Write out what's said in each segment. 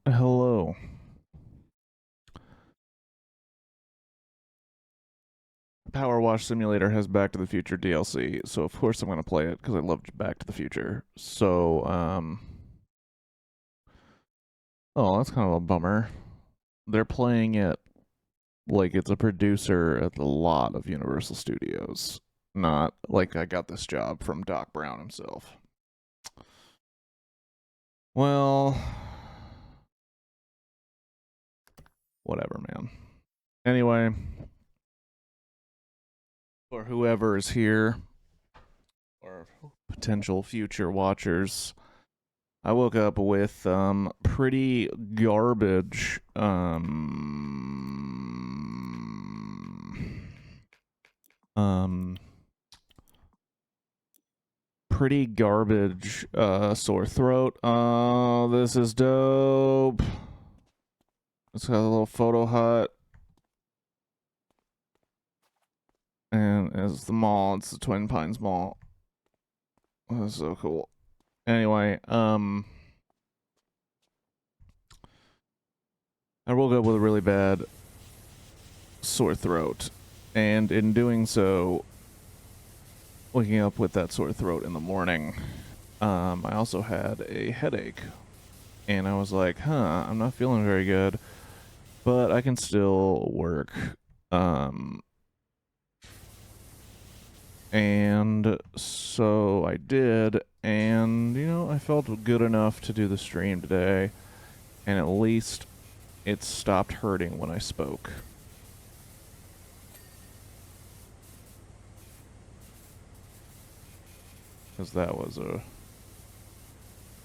Hello. PowerWash Simulator has Back to the Future DLC, so of course I'm going to play it because I loved Back to the Future. Oh, that's kind of a bummer. They're playing it like it's a producer at a lot of Universal Studios, not like I got this job from Doc Brown himself. Well, whatever, man. Anyway, for whoever is here, or potential future watchers, I woke up with pretty garbage um pretty garbage sore throat. Oh, this is dope. It's got a little photo hut. And it's the mall. It's the Twin Pines Mall. That's so cool. Anyway, I woke up with a really bad sore throat. And in doing so, waking up with that sore throat in the morning, I also had a headache. And I was like, I'm not feeling very good, but I can still work. Um, and so I did, and, I felt good enough to do the stream today, and at least it stopped hurting when I spoke. Because that was going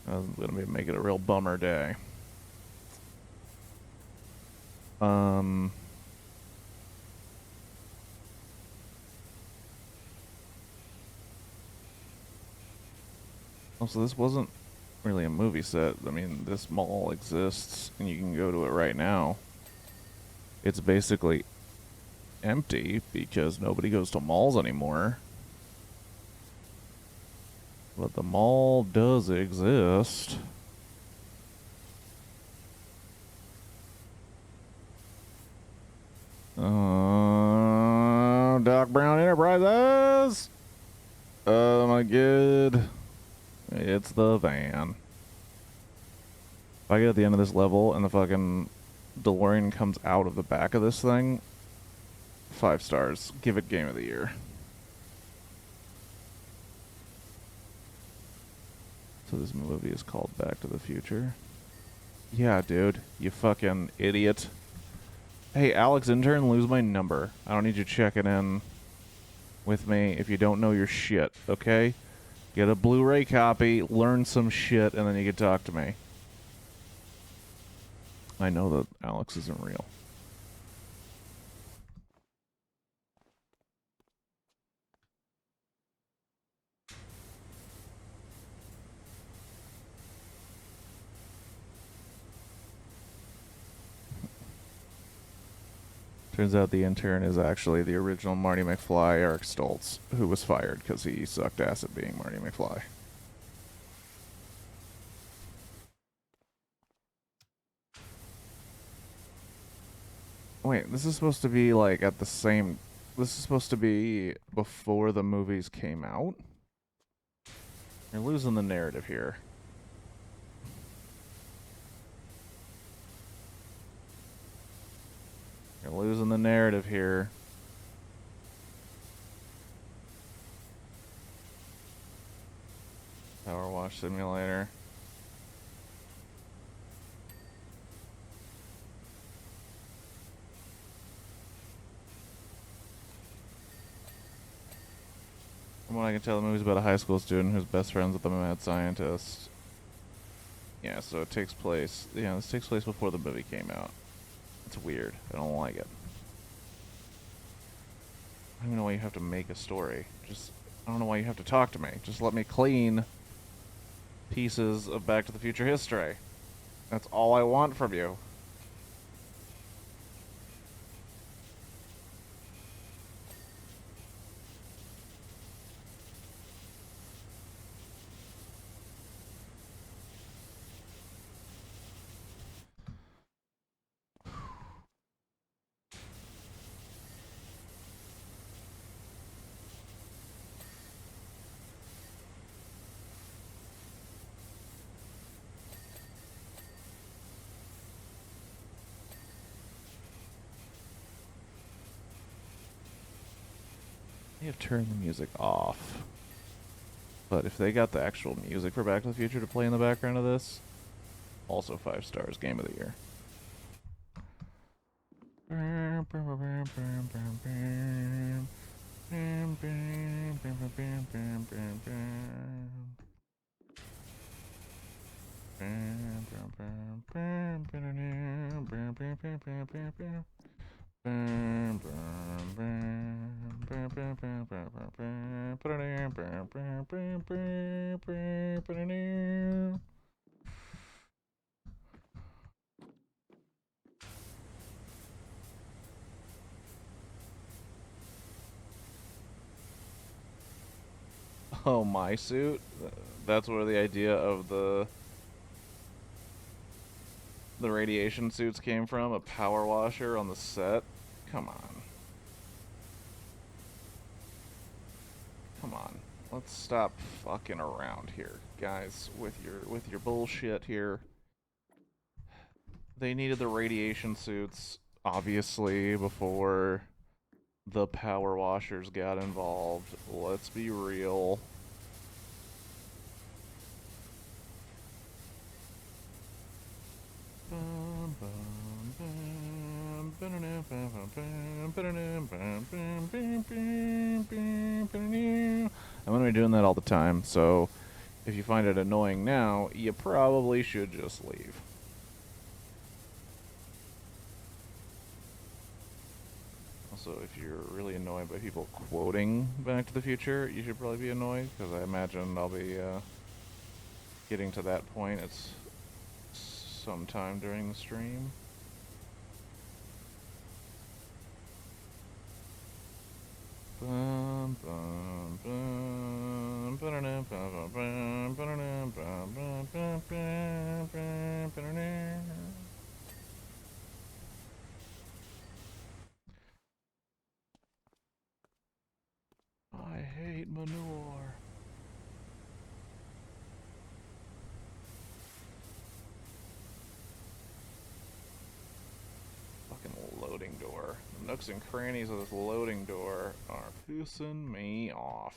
to make it a real bummer day. Um, also, this wasn't really a movie set. I mean, this mall exists, and you can go to it right now. It's basically empty because nobody goes to malls anymore. But the mall does exist. Doc Brown Enterprises. Oh my god. It's the van. If I get at the end of this level and the fucking DeLorean comes out of the back of this thing, 5 stars. Give it Game of the Year. So this movie is called Back to the Future. Yeah, dude. You fucking idiot. Hey, Alex Intern, lose my number. I don't need you checking in with me if you don't know your shit, okay? Get a Blu-ray copy, learn some shit, and then you can talk to me. I know that Alex isn't real. Turns out the intern is actually the original Marty McFly, Eric Stoltz, who was fired because he sucked ass at being Marty McFly. Wait, this is supposed to be like at the same. This is supposed to be before the movies came out? You're losing the narrative here. You're losing the narrative here. Power Wash Simulator. From what I can tell, the movie's about a high school student who's best friends with a mad scientist. Yeah, so it takes place. Yeah, this takes place before the movie came out. It's weird. I don't like it. I don't even know why you have to make a story. I don't know why you have to talk to me. Just let me clean pieces of Back to the Future history. That's all I want from you. They have turned the music off. But if they got the actual music for Back to the Future to play in the background of this, also 5 stars, game of the year. Oh, my suit? That's where the idea of the radiation suits came from? A power washer on the set? Come on. Come on. Let's stop fucking around here, guys, with your bullshit here. They needed the radiation suits, obviously, before the power washers got involved. Let's be real. I'm gonna be doing that all the time, so if you find it annoying now, you probably should just leave. Also, if you're really annoyed by people quoting Back to the Future, you should probably be annoyed, because I imagine I'll be getting to that point at sometime during the stream. I'm I hate manure. Fucking loading door. The nooks and crannies of this loading door are pissing me off.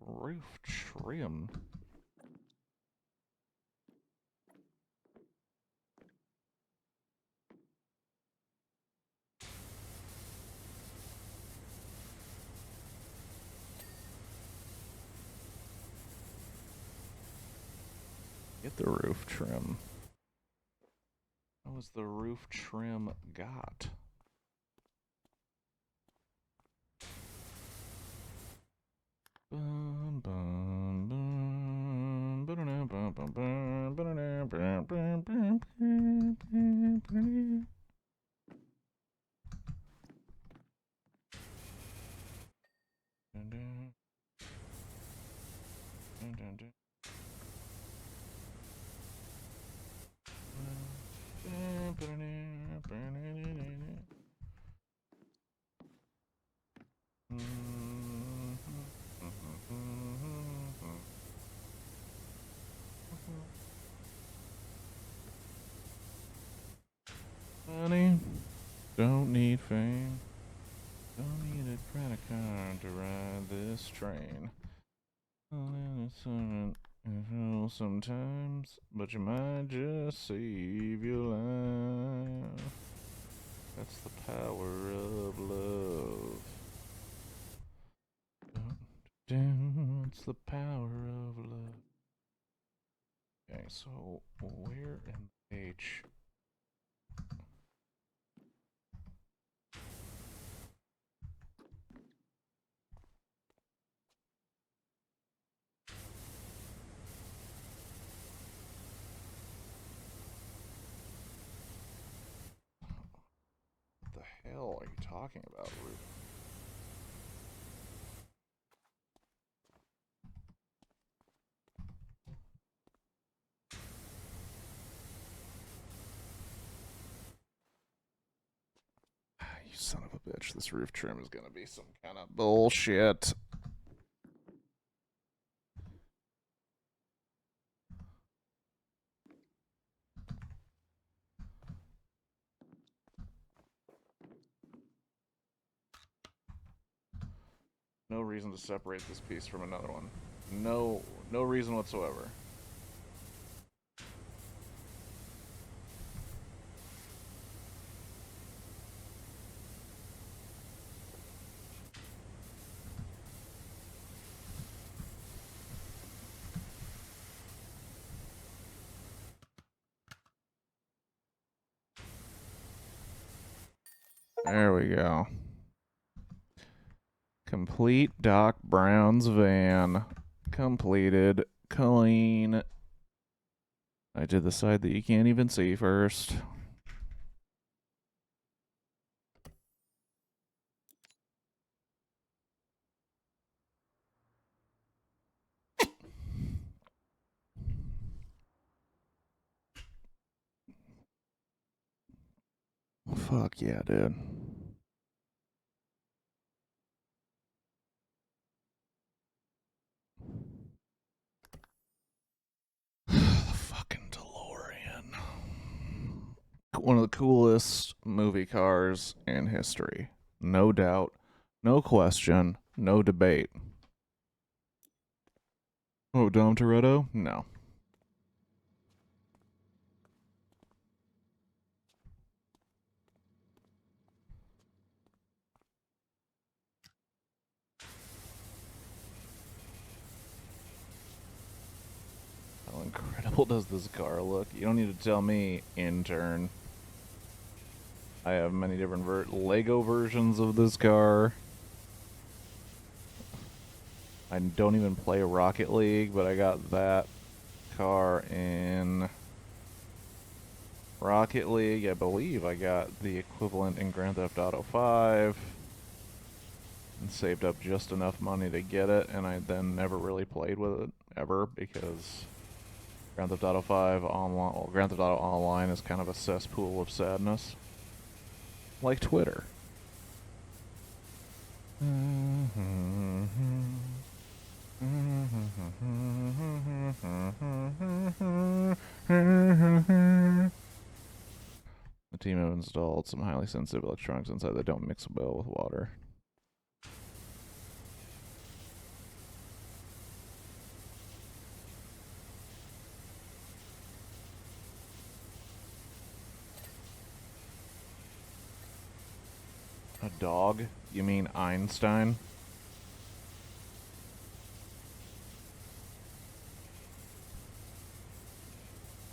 Roof trim. Get the roof trim. How was the roof trim got? Honey, don't need fame. Don't need a credit card to ride this train. Sometimes, but you might just save your life. That's the power of love. It's the power of love. Okay, so where in the H? What the hell are you talking about, Ruth? You son of a bitch. This roof trim is gonna be some kind of bullshit. No reason to separate this piece from another one. No reason whatsoever. There we go. Complete Doc Brown's van. Completed. Clean. I did the side that you can't even see first. Fuck yeah, dude. The fucking DeLorean. One of the coolest movie cars in history. No doubt. No question. No debate. Oh, Dom Toretto? No. How incredible does this car look? You don't need to tell me, intern. I have many different Lego versions of this car. I don't even play Rocket League, but I got that car in Rocket League. I believe I got the equivalent in Grand Theft Auto 5 and saved up just enough money to get it, and I then never really played with it ever because Grand Theft Auto 5 online, well, Grand Theft Auto Online is kind of a cesspool of sadness, like Twitter. The team have installed some highly sensitive electronics inside that don't mix well with water. A dog? You mean Einstein?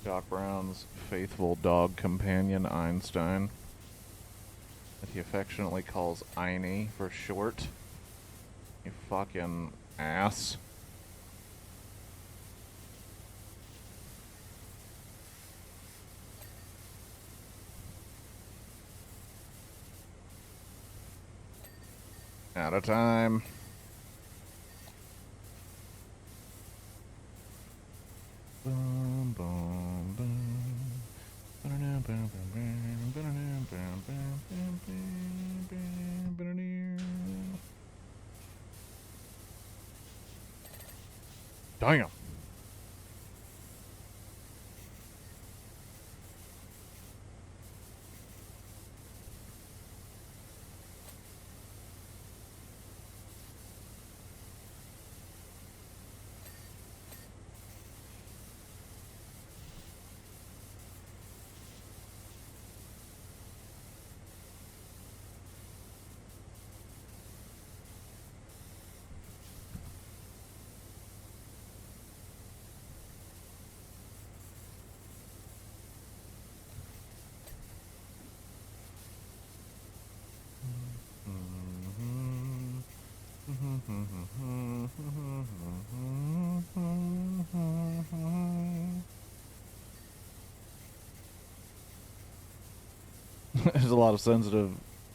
Doc Brown's faithful dog companion, Einstein, that he affectionately calls Einie for short. You fucking ass. Out of time. Boom, boom, boom. Damn. There's a lot of sensitive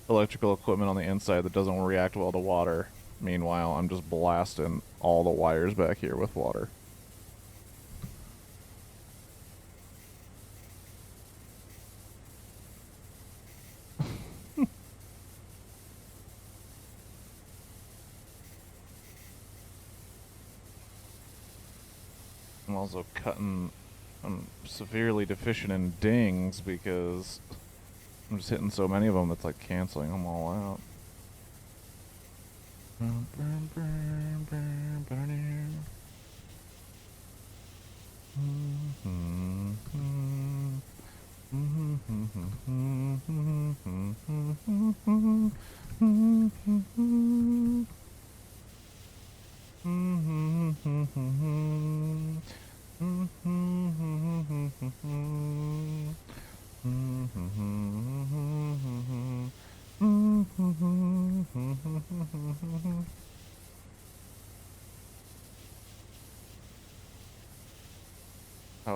electrical equipment on the inside that doesn't react well to water. Meanwhile, I'm just blasting all the wires back here with water. I'm also I'm severely deficient in dings because I'm just hitting so many of them that's like canceling them all out. How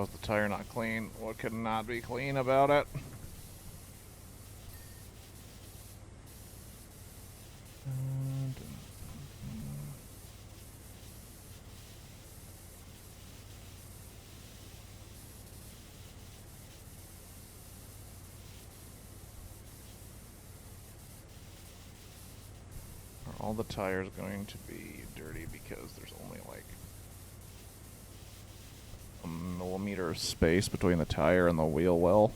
is the tire not clean? What could not be clean about it? Are all the tires going to be dirty because there's only like a millimeter of space between the tire and the wheel well?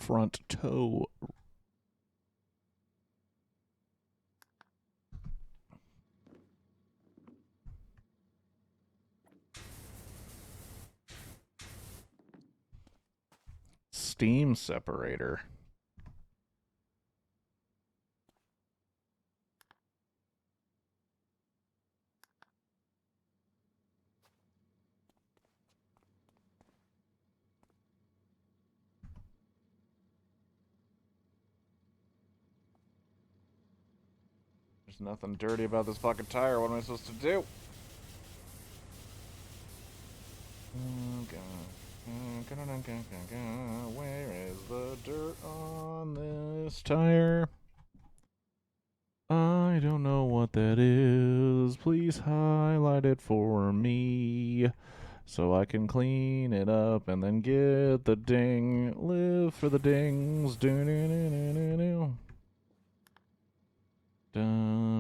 Front toe. Steam separator. There's nothing dirty about this fucking tire. What am I supposed to do? Where is the dirt on this tire? I don't know what that is. Please highlight it for me so I can clean it up and then get the ding. Live for the dings. Dun,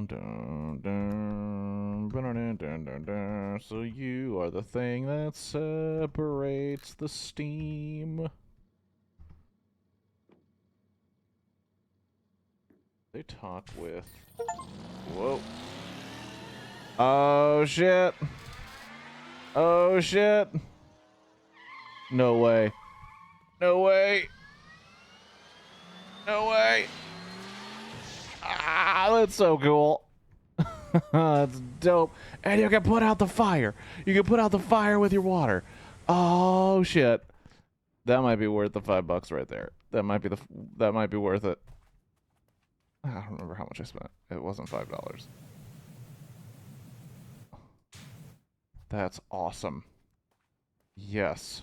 dun, dun, dun, dun, dun, dun. So you are the thing that separates the steam. They talk with... Whoa. Oh, shit. Oh, shit. No way. No way. No way. Ah, that's so cool. That's dope. And you can put out the fire. You can put out the fire with your water. Oh, shit. That might be worth the $5 right there. That might be worth it. I don't remember how much I spent. It wasn't $5. That's awesome. Yes.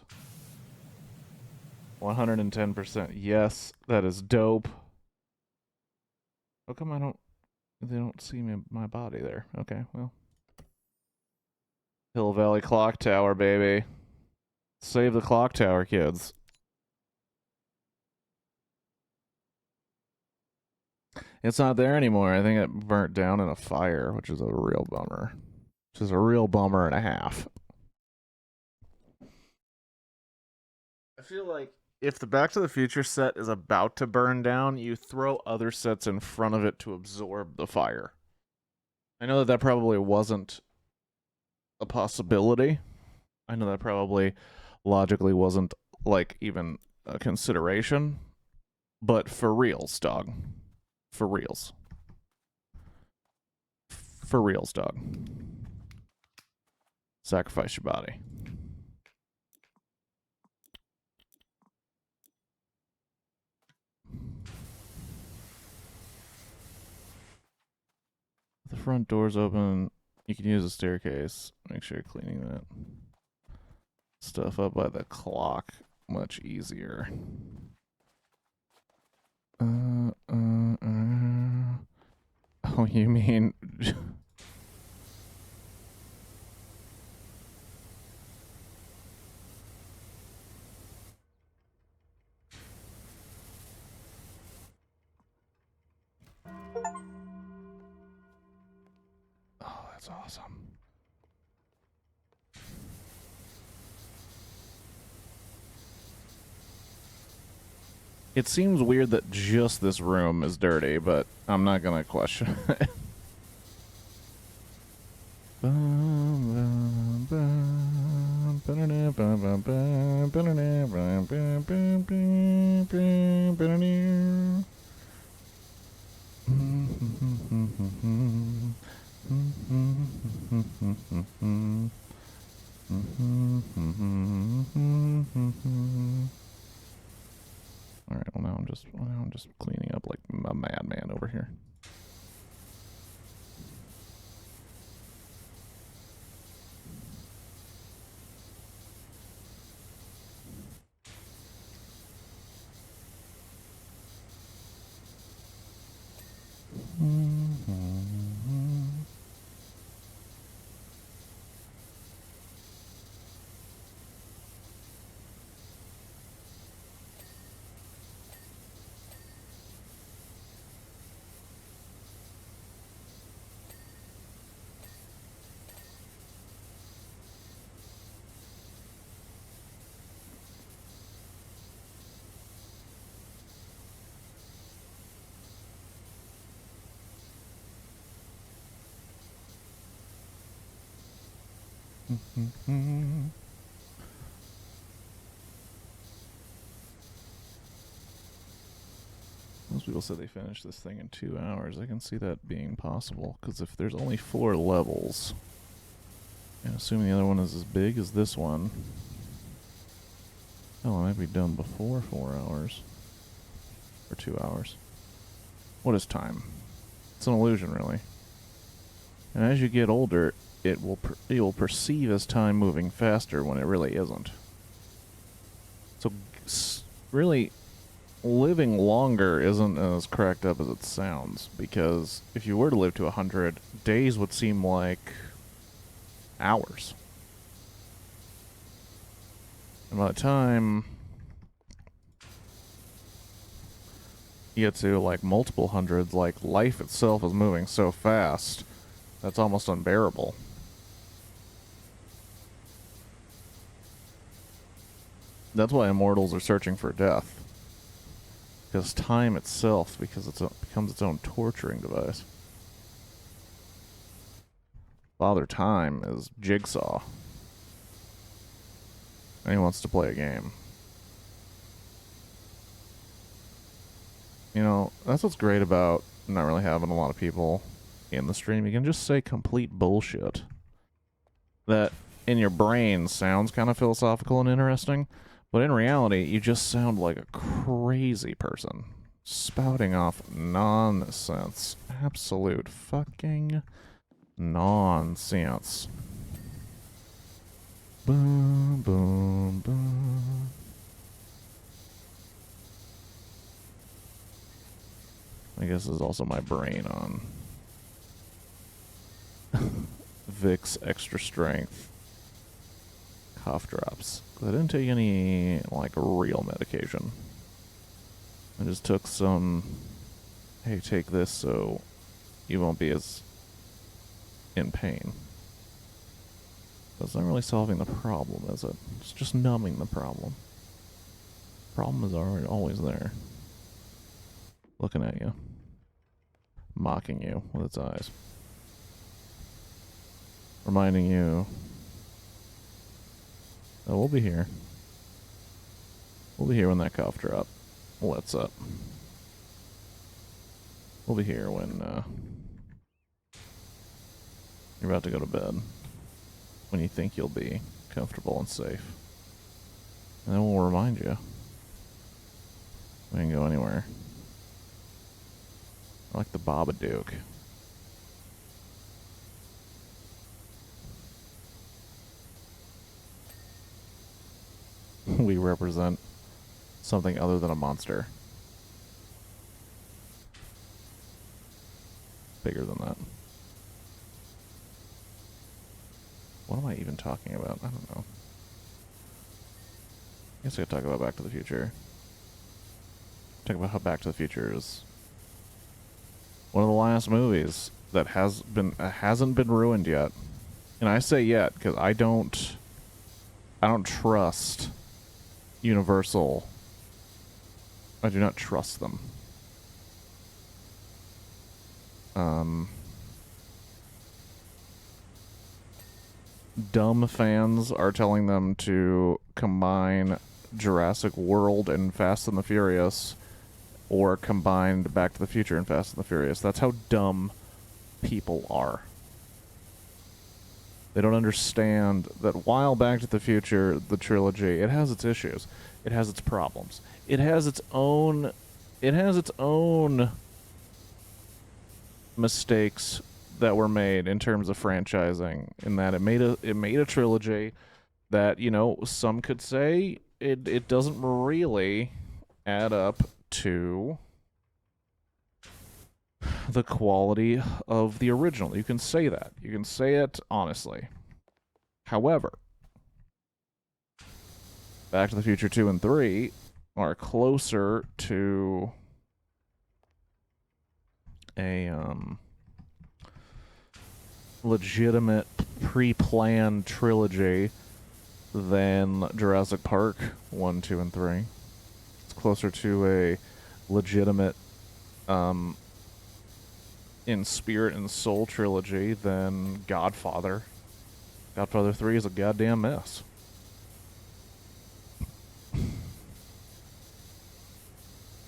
110%. Yes, that is dope. How come they don't see my body there? Okay, well. Hill Valley Clock Tower, baby. Save the clock tower, kids. It's not there anymore. I think it burnt down in a fire, which is a real bummer. Which is a real bummer and a half. I feel like if the Back to the Future set is about to burn down, you throw other sets in front of it to absorb the fire. I know that that probably wasn't a possibility. I know that probably logically wasn't like even a consideration, but for reals, dog. For reals. For reals, dog. Sacrifice your body. The front door's open. You can use a staircase. Make sure you're cleaning that stuff up by the clock. Much easier. Oh, you mean... Oh, that's awesome. It seems weird that just this room is dirty, but I'm not gonna question it. All right. Well, now I'm just cleaning up like a madman over here. Most people said they finished this thing in 2 hours. I can see that being possible, because if there's only 4 levels, and assuming the other one is as big as this one, oh, it might be done before 4 hours. Or 2 hours. What is time? It's an illusion, really. And as you get older, it will perceive as time moving faster when it really isn't. So, really, living longer isn't as cracked up as it sounds, because if you were to live to 100, days would seem like hours. And by the time you get to like multiple hundreds, like life itself is moving so fast, that's almost unbearable. That's why immortals are searching for death. Because time itself, because it becomes its own torturing device. Father Time is Jigsaw. And he wants to play a game. You know, that's what's great about not really having a lot of people in the stream. You can just say complete bullshit that in your brain sounds kind of philosophical and interesting, but in reality, you just sound like a crazy person spouting off nonsense. Absolute fucking nonsense. Boom, boom, boom. I guess this is also my brain on Vicks Extra Strength cough drops. I didn't take any, like, real medication. I just took some hey, take this so you won't be as in pain. That's not really solving the problem, is it? It's just numbing the problem. Problem is already always there. Looking at you. Mocking you with its eyes. Reminding you that we'll be here. We'll be here when that cough drop lets up. We'll be here when you're about to go to bed. When you think you'll be comfortable and safe. And then we'll remind you. We can go anywhere. I like the Babadook. We represent something other than a monster. Bigger than that. What am I even talking about? I don't know. I guess I could talk about Back to the Future. Talk about how Back to the Future is one of the last movies that hasn't been ruined yet. And I say yet because I don't trust Universal. I do not trust them. Dumb fans are telling them to combine Jurassic World and Fast and the Furious, or combined Back to the Future and Fast and the Furious. That's how dumb people are. They don't understand that while Back to the Future, the trilogy, it has its issues. It has its problems. It has its own mistakes that were made in terms of franchising, in that it made a trilogy that, you know, some could say it doesn't really add up to the quality of the original. You can say that. You can say it honestly. However, Back to the Future 2 and 3 are closer to a legitimate pre-planned trilogy than Jurassic Park 1, 2, and 3. It's closer to a legitimate in spirit and soul trilogy than Godfather. Godfather 3 is a goddamn mess.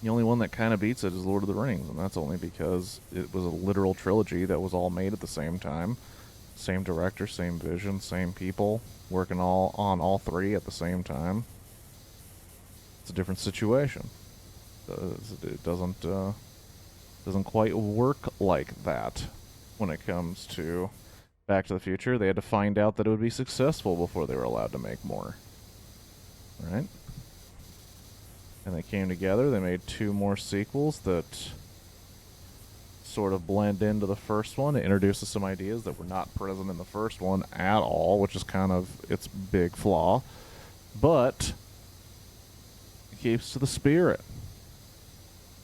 The only one that kind of beats it is Lord of the Rings, and that's only because it was a literal trilogy that was all made at the same time. Same director, same vision, same people, working on all three at the same time. It's a different situation. It doesn't quite work like that when it comes to Back to the Future. They had to find out that it would be successful before they were allowed to make more. Right? And they came together, they made 2 more sequels that sort of blend into the first one. It introduces some ideas that were not present in the first one at all, which is kind of its big flaw. But it keeps to the spirit.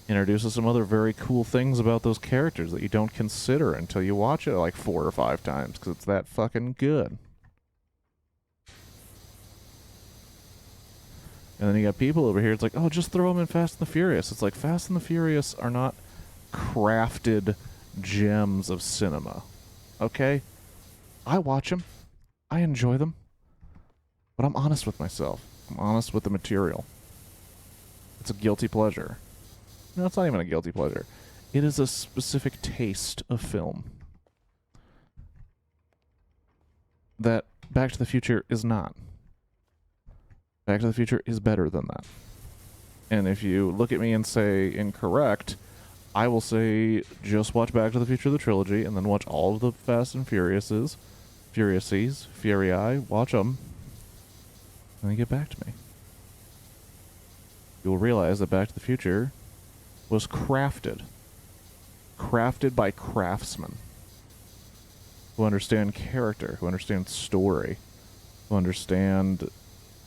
Introduces some other very cool things about those characters that you don't consider until you watch it like 4 or 5 times, because it's that fucking good. And then you got people over here, it's like, oh, just throw them in Fast and the Furious. It's like, Fast and the Furious are not crafted gems of cinema. Okay? I watch them. I enjoy them. But I'm honest with myself. I'm honest with the material. It's a guilty pleasure. No, it's not even a guilty pleasure. It is a specific taste of film that Back to the Future is not. Back to the Future is better than that. And if you look at me and say incorrect, I will say just watch Back to the Future, the trilogy, and then watch all of the Fast and Furiouses, Furii, watch them, and then get back to me. You'll realize that Back to the Future was crafted by craftsmen who understand character, who understand story, who understand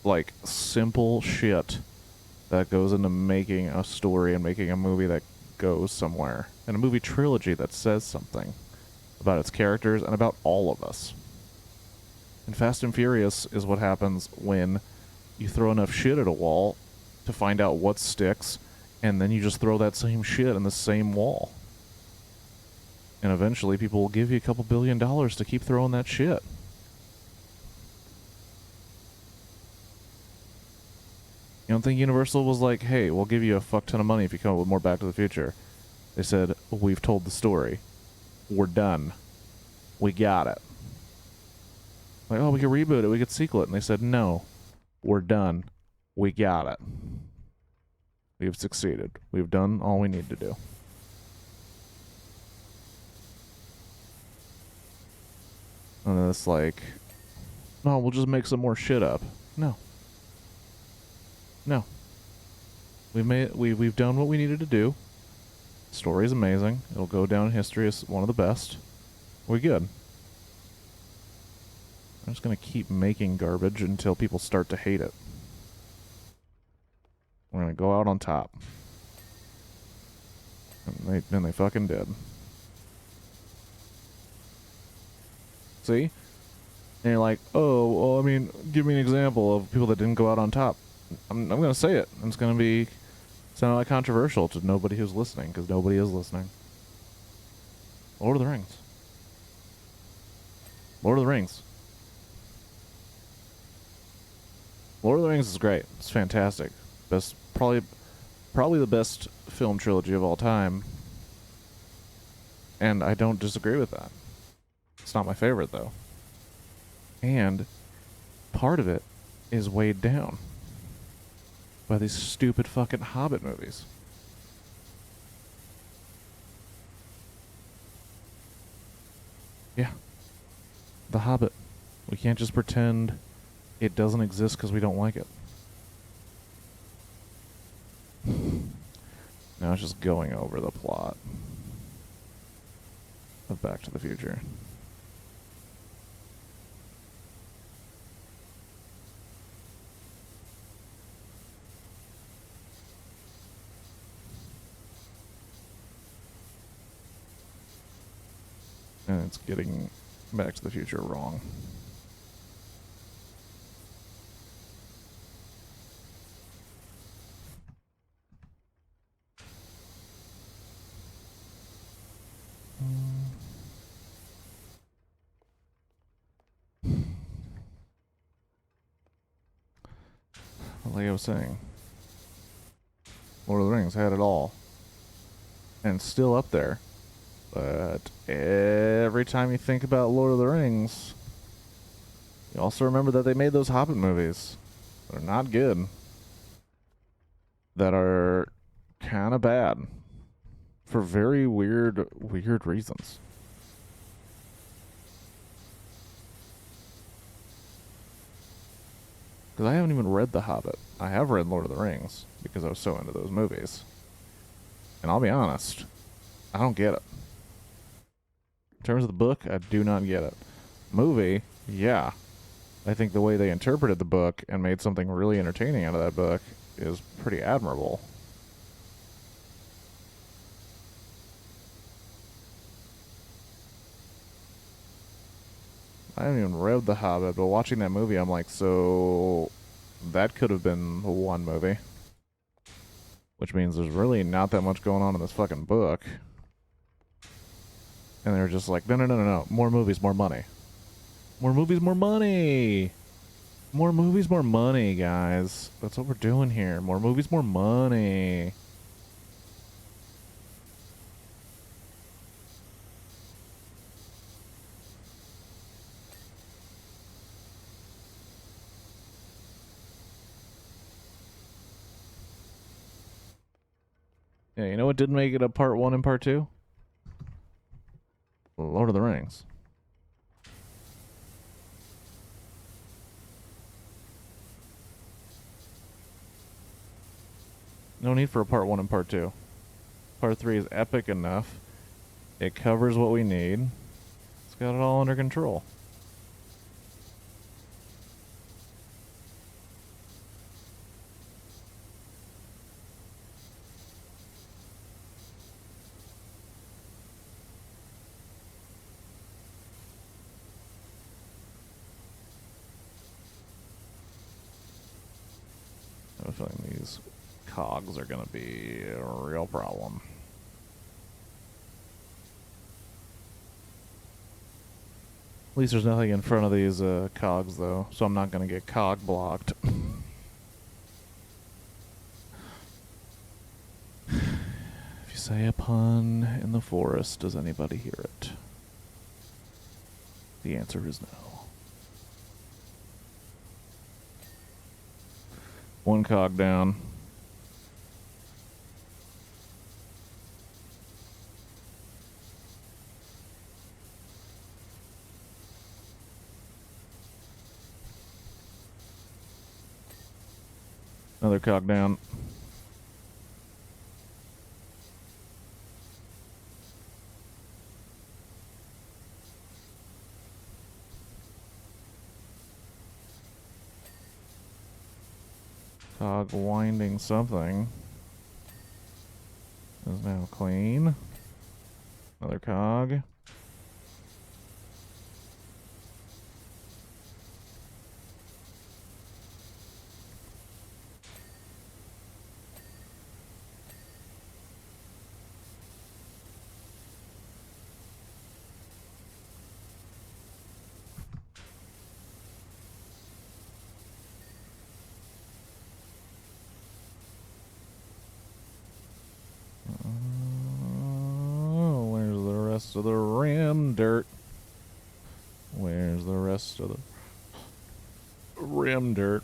like simple shit that goes into making a story and making a movie that goes somewhere. and a movie trilogy that says something about its characters and about all of us. And Fast and Furious is what happens when you throw enough shit at a wall to find out what sticks, and then you just throw that same shit in the same wall. And eventually people will give you a couple $1 billion to keep throwing that shit. You don't think Universal was like, hey, we'll give you a fuck ton of money if you come up with more Back to the Future? They said, we've told the story. We're done. We got it. Like, oh, we could reboot it, we could sequel it. And they said, no, we're done. We got it. We've succeeded. We've done all we need to do. And it's like, no, we'll just make some more shit up. No. No. We've done what we needed to do. The story's amazing. It'll go down in history as one of the best. We're good. I'm just gonna keep making garbage until people start to hate it. We're gonna go out on top. And they fucking did. See? And you're like, oh, well, I mean, give me an example of people that didn't go out on top. I'm gonna say it. And it's gonna sound like controversial to nobody who's listening, because nobody is listening. Lord of the Rings. Lord of the Rings. Lord of the Rings is great. It's fantastic. Probably the best film trilogy of all time. And I don't disagree with that. It's not my favorite, though. And part of it is weighed down by these stupid fucking Hobbit movies. Yeah. The Hobbit. We can't just pretend it doesn't exist because we don't like it. Now it's just going over the plot of Back to the Future. And it's getting Back to the Future wrong. Like I was saying, Lord of the Rings had it all. And still up there. But every time you think about Lord of the Rings, you also remember that they made those Hobbit movies that are not good. That are kind of bad. For very weird reasons. Because I haven't even read The Hobbit. I have read Lord of the Rings because I was so into those movies. And I'll be honest, I don't get it. In terms of the book, I do not get it. Movie, yeah. I think the way they interpreted the book and made something really entertaining out of that book is pretty admirable. I haven't even read The Hobbit, but watching that movie, I'm like, so that could have been one movie. Which means there's really not that much going on in this fucking book. And they're just like, no. More movies, more money. More movies, more money. More movies, more money, guys. That's what we're doing here. More movies, more money. Yeah, you know what didn't make it a part 1 and part 2? Lord of the Rings. No need for a part 1 and part 2. Part 3 is epic enough. It covers what we need. It's got it all under control. have a feeling these cogs are going to be a real problem. At least there's nothing in front of these cogs, though, so I'm not going to get cog blocked. If you say a pun in the forest, does anybody hear it? The answer is no. One cog down. Another cog down. Cog winding something is now clean. Another cog. Where's the rest of the rim dirt? Where's the rest of the rim dirt?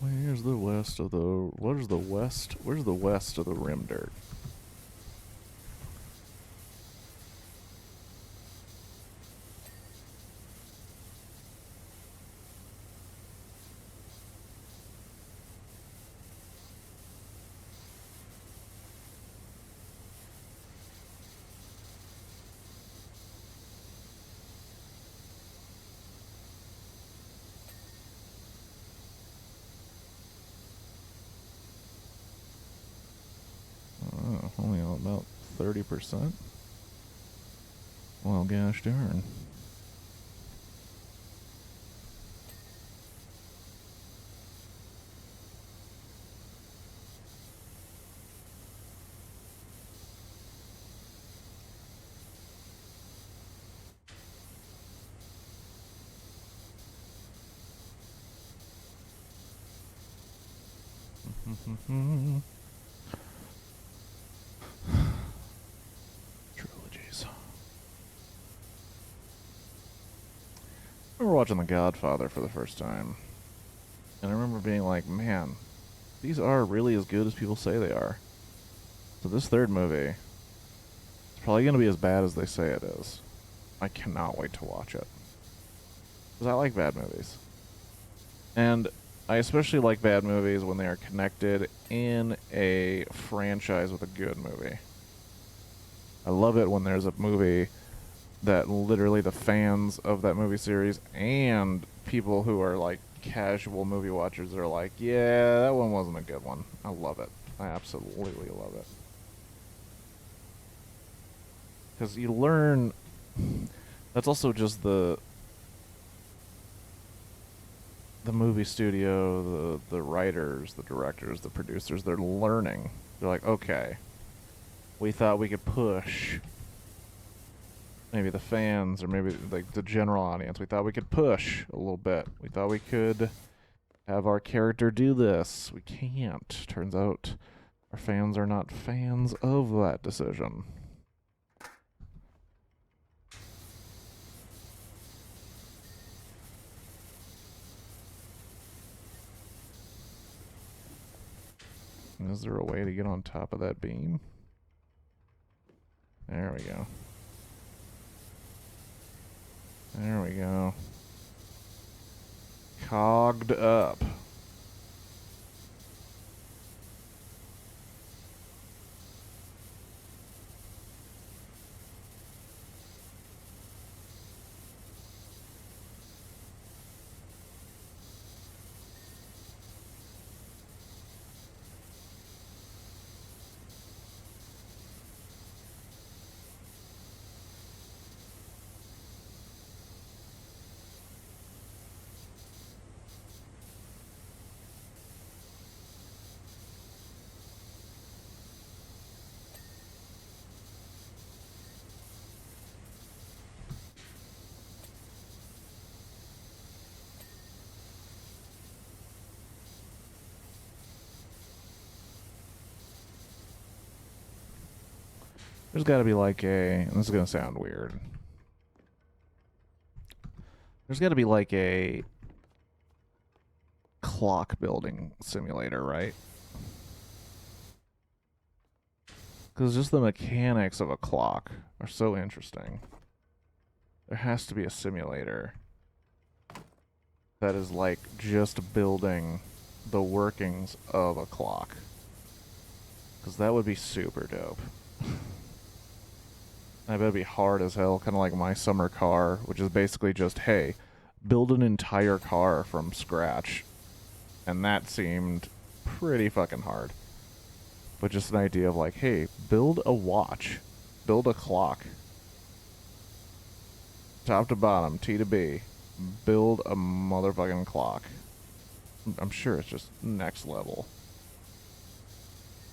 Where's the west of the... Where's the west? Where's the west of the rim dirt? Oh, only about 30%? Well, gosh darn. Trilogies. I remember watching The Godfather for the first time. And I remember being like, man, these are really as good as people say they are. So this third movie is probably going to be as bad as they say it is. I cannot wait to watch it. Because I like bad movies. And I especially like bad movies when they are connected in a franchise with a good movie. I love it when there's a movie that literally the fans of that movie series and people who are like casual movie watchers are like, yeah, that one wasn't a good one. I love it. I absolutely love it. Because you learn... That's also just the movie studio, the writers, the directors, the producers, they're learning. They're like, okay, we thought we could push maybe the fans or maybe like the general audience. We thought we could push a little bit. We thought we could have our character do this. We can't. Turns out our fans are not fans of that decision. Is there a way to get on top of that beam? There we go. There we go. Cogged up. There's got to be like a... This is going to sound weird. There's got to be like a clock building simulator, right? Because just the mechanics of a clock are so interesting. There has to be a simulator that is like just building the workings of a clock. Because that would be super dope. I bet it'd be hard as hell, kind of like my summer car, which is basically just, hey, build an entire car from scratch. And that seemed pretty fucking hard. But just an idea of like, hey, build a watch. Build a clock. Top to bottom, T to B. Build a motherfucking clock. I'm sure it's just next level.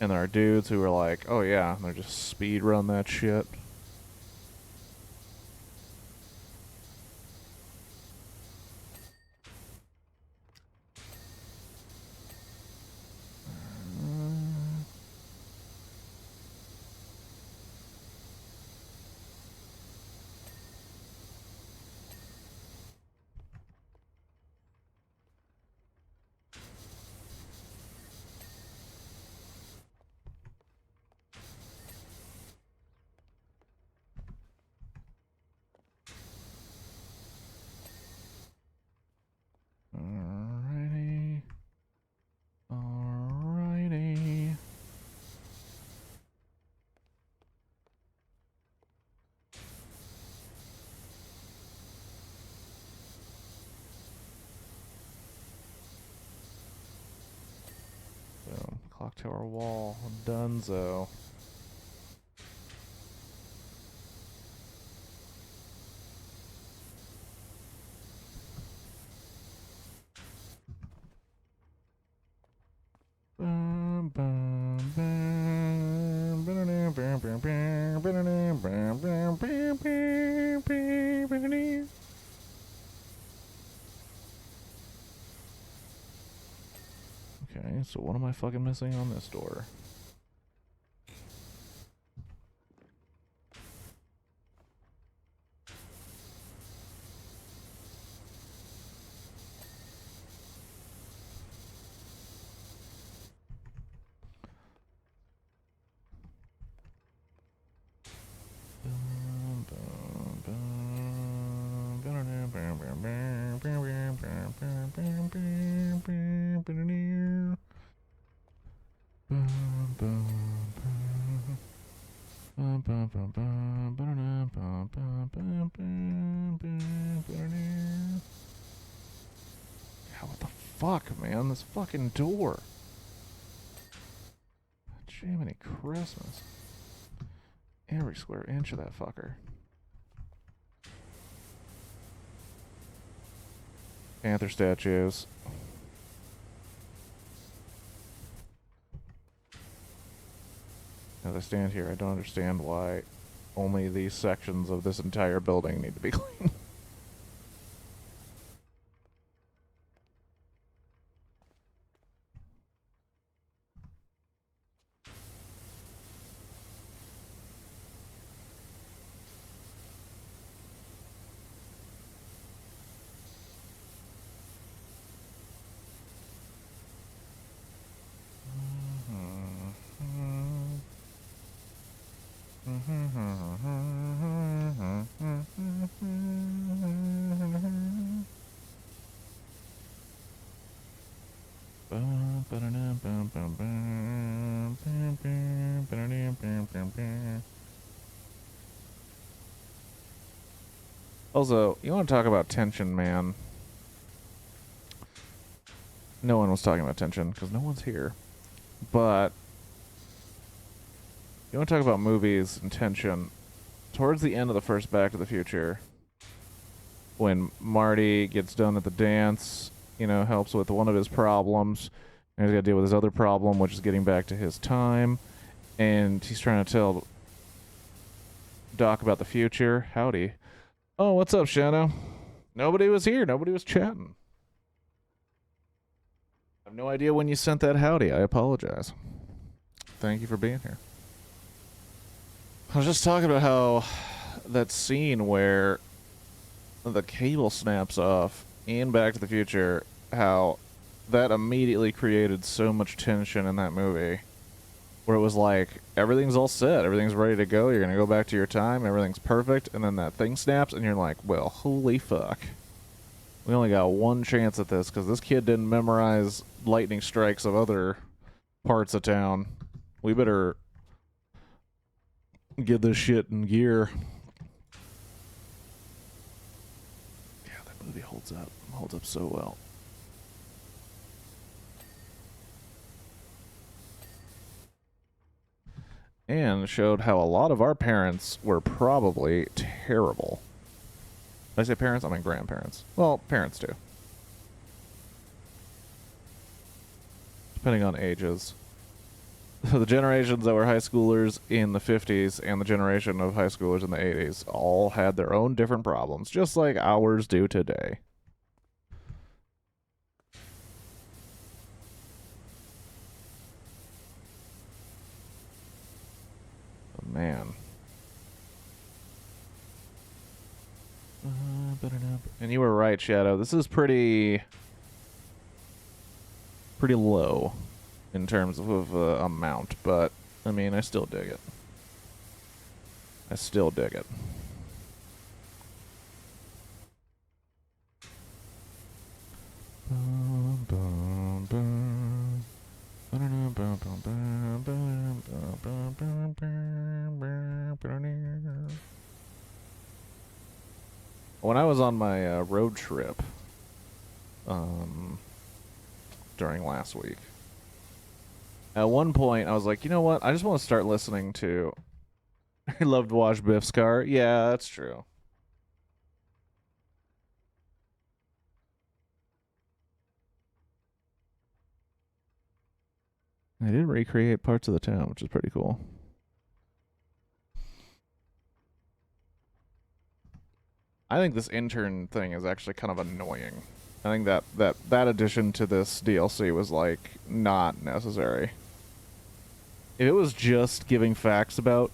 And there are dudes who are like, oh yeah, they're just speed run that shit. Alrighty. Alrighty. Boom. Clock tower wall. Dunzo. Okay, so what am I fucking missing on this door? God, what the fuck, man? This fucking door. Jiminy Christmas. Every square inch of that fucker. Panther statues. As I stand here, I don't understand why only these sections of this entire building need to be cleaned. Also, you want to talk about tension, man? No one was talking about tension because no one's here. But you want to talk about movies and tension? Towards the end of the first Back to the Future, when Marty gets done at the dance, you know, helps with one of his problems, and he's got to deal with his other problem, which is getting back to his time, and he's trying to tell Doc about the future. Howdy. Oh, what's up, Shadow? Nobody was here. Nobody was chatting. I have no idea when you sent that howdy. I apologize. Thank you for being here. I was just talking about how that scene where the cable snaps off in Back to the Future, how that immediately created so much tension in that movie. Where it was like, everything's all set, everything's ready to go, you're gonna go back to your time, everything's perfect, and then that thing snaps, and you're like, well, holy fuck. We only got one chance at this, because this kid didn't memorize lightning strikes of other parts of town. We better get this shit in gear. Yeah, that movie holds up so well. And showed how a lot of our parents were probably terrible. When I say parents, I mean grandparents. Well, parents too. Depending on ages. So the generations that were high schoolers in the 50s and the generation of high schoolers in the 80s all had their own different problems, just like ours do today. Oh, man. And you were right, Shadow. This is pretty low in terms of amount, but I mean, I still dig it. I still dig it. When I was on my road trip during last week, at one point I was like, you know what? I just want to start listening to I loved to watch Biff's car. Yeah, that's true. They did recreate parts of the town, which is pretty cool. I think this intern thing is actually kind of annoying. I think that addition to this DLC was like not necessary. If it was just giving facts about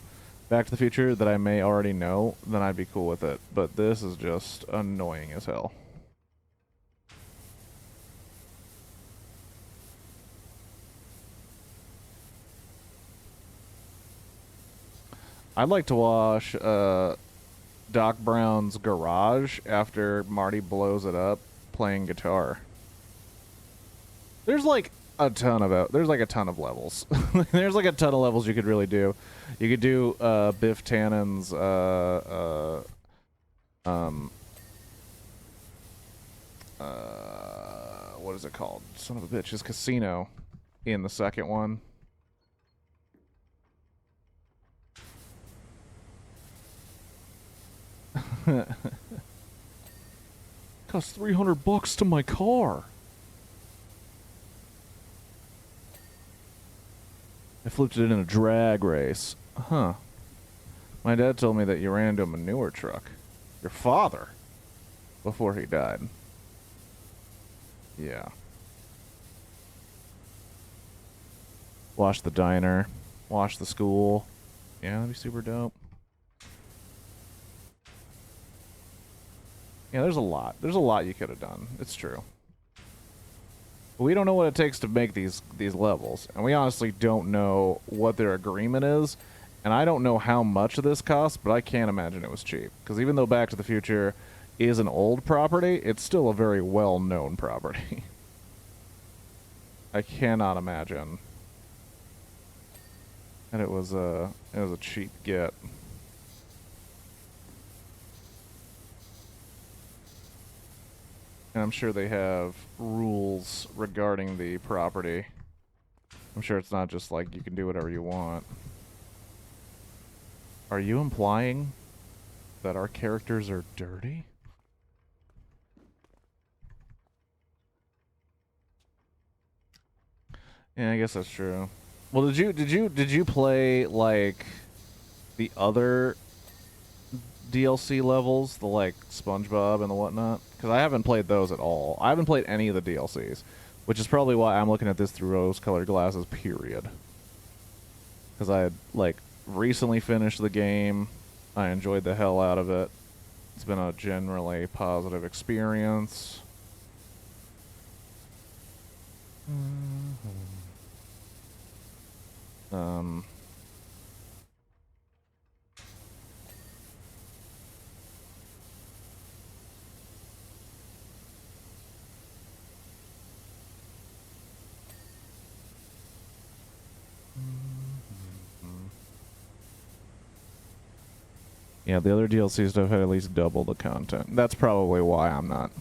Back to the Future that I may already know, then I'd be cool with it. But this is just annoying as hell. I'd like to watch Doc Brown's garage after Marty blows it up playing guitar. There's like a ton of there's like a ton of levels. There's like a ton of levels you could really do. You could do Biff Tannen's what is it called? Son of a bitch, his casino in the second one. Cost $300 to my car. I flipped it in a drag race. Huh. My dad told me that you ran into a manure truck. Your father? Before he died. Yeah. Wash the diner. Wash the school. Yeah, that'd be super dope. Yeah, there's a lot. There's a lot you could have done. It's true. But we don't know what it takes to make these levels. And we honestly don't know what their agreement is. And I don't know how much this costs, but I can't imagine it was cheap. Because even though Back to the Future is an old property, it's still a very well-known property. I cannot imagine. And it was a cheap get. And I'm sure they have rules regarding the property. I'm sure it's not just like you can do whatever you want. Are you implying that our characters are dirty? Yeah, I guess that's true. Well, did you play like the other DLC levels, the like SpongeBob and the whatnot? Because I haven't played those at all. I haven't played any of the DLCs, which is probably why I'm looking at this through rose-colored glasses. Period. Because I had like recently finished the game. I enjoyed the hell out of it. It's been a generally positive experience. Yeah, the other DLC stuff had at least double the content. That's probably why I'm not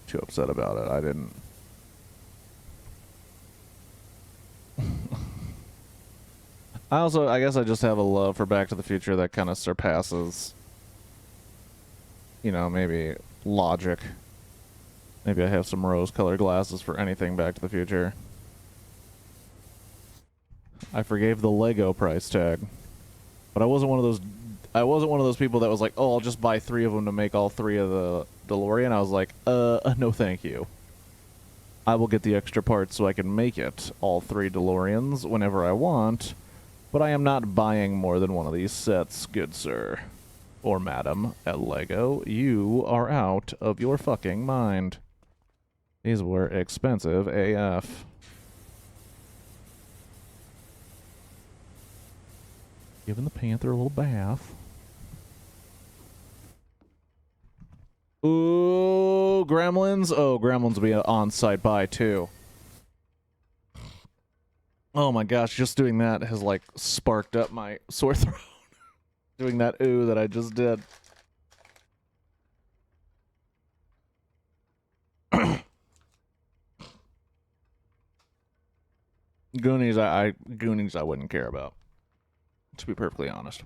too upset about it. I didn't. I guess I just have a love for Back to the Future that kind of surpasses, you know, maybe logic. Maybe I have some rose-colored glasses for anything Back to the Future. I forgave the Lego price tag, but I wasn't one of those. I wasn't one of those people that was like, "Oh, I'll just buy 3 of them to make all 3 of the DeLorean." I was like, no, thank you. I will get the extra parts so I can make it all 3 DeLoreans whenever I want, but I am not buying more than one of these sets, good sir, or madam, at Lego. You are out of your fucking mind. These were expensive AF. Giving the panther a little bath. Ooh, Gremlins. Oh, Gremlins will be on site buy too. Oh my gosh, just doing that has like sparked up my sore throat. Doing that ooh that I just did. Goonies, Goonies I wouldn't care about, to be perfectly honest.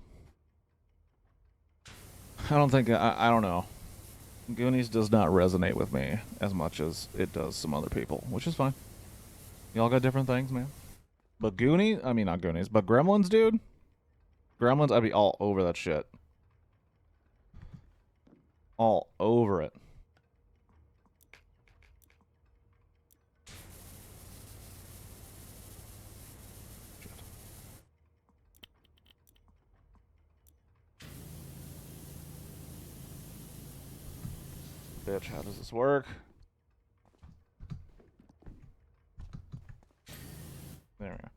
I don't think I don't know. Goonies does not resonate with me as much as it does some other people, which is fine. Y'all got different things, man. But Goonies, I mean not Goonies, but Gremlins, dude. Gremlins, I'd be all over that shit. All over it. Bitch, how does this work? There we go.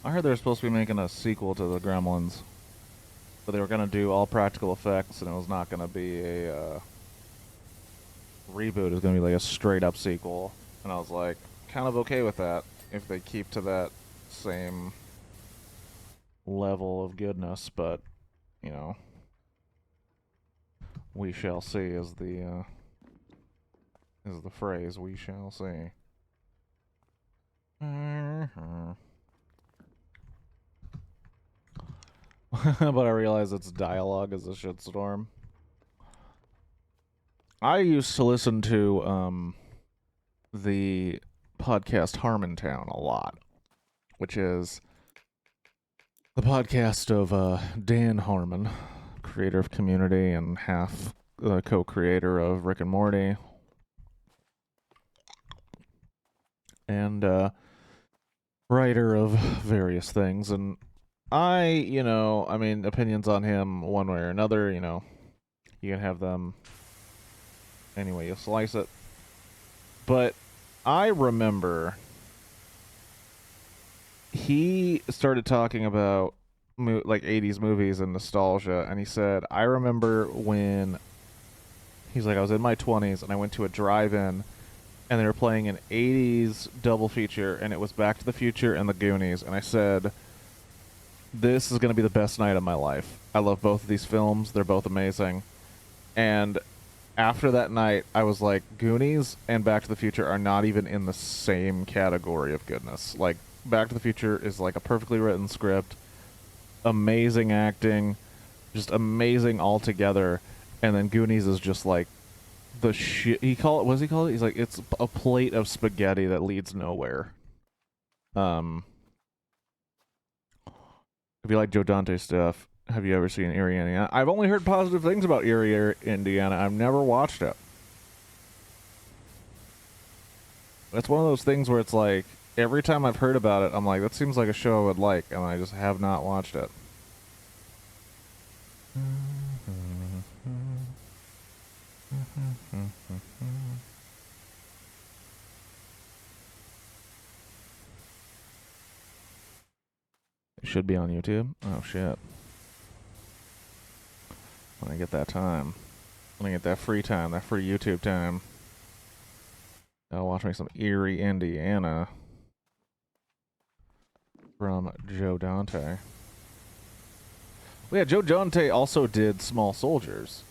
I heard they were supposed to be making a sequel to the Gremlins, but they were going to do all practical effects, and it was not going to be a reboot. It was going to be like a straight-up sequel, and I was like, kind of okay with that if they keep to that same level of goodness, but, you know, we shall see is the phrase. We shall see. But I realize its dialogue is a shitstorm. I used to listen to the podcast Harmontown a lot, which is the podcast of Dan Harmon, creator of Community and half co-creator of Rick and Morty, and writer of various things. And you know, I mean, opinions on him one way or another, you know, you can have them any way you slice it. But I remember he started talking about like 80s movies and nostalgia, and he said, I remember when he's like, I was in my 20s and I went to a drive-in and they were playing an 80s double feature, and it was Back to the Future and the Goonies, and I said, this is going to be the best night of my life. I love both of these films. They're both amazing. And after that night, I was like, Goonies and Back to the Future are not even in the same category of goodness. Like, Back to the Future is like a perfectly written script, amazing acting, just amazing altogether. And then Goonies is just like the shit. What does he call it? He's like, it's a plate of spaghetti that leads nowhere. If you like Joe Dante stuff, have you ever seen Erie, Indiana? I've only heard positive things about Erie, Indiana. I've never watched it. It's one of those things where it's like, every time I've heard about it, I'm like, that seems like a show I would like, and I just have not watched it. It should be on YouTube. Oh, shit. When I get that time. When I get that free time, that free YouTube time. I'll watch me some Erie, Indiana from Joe Dante. Well, yeah, Joe Dante also did Small Soldiers,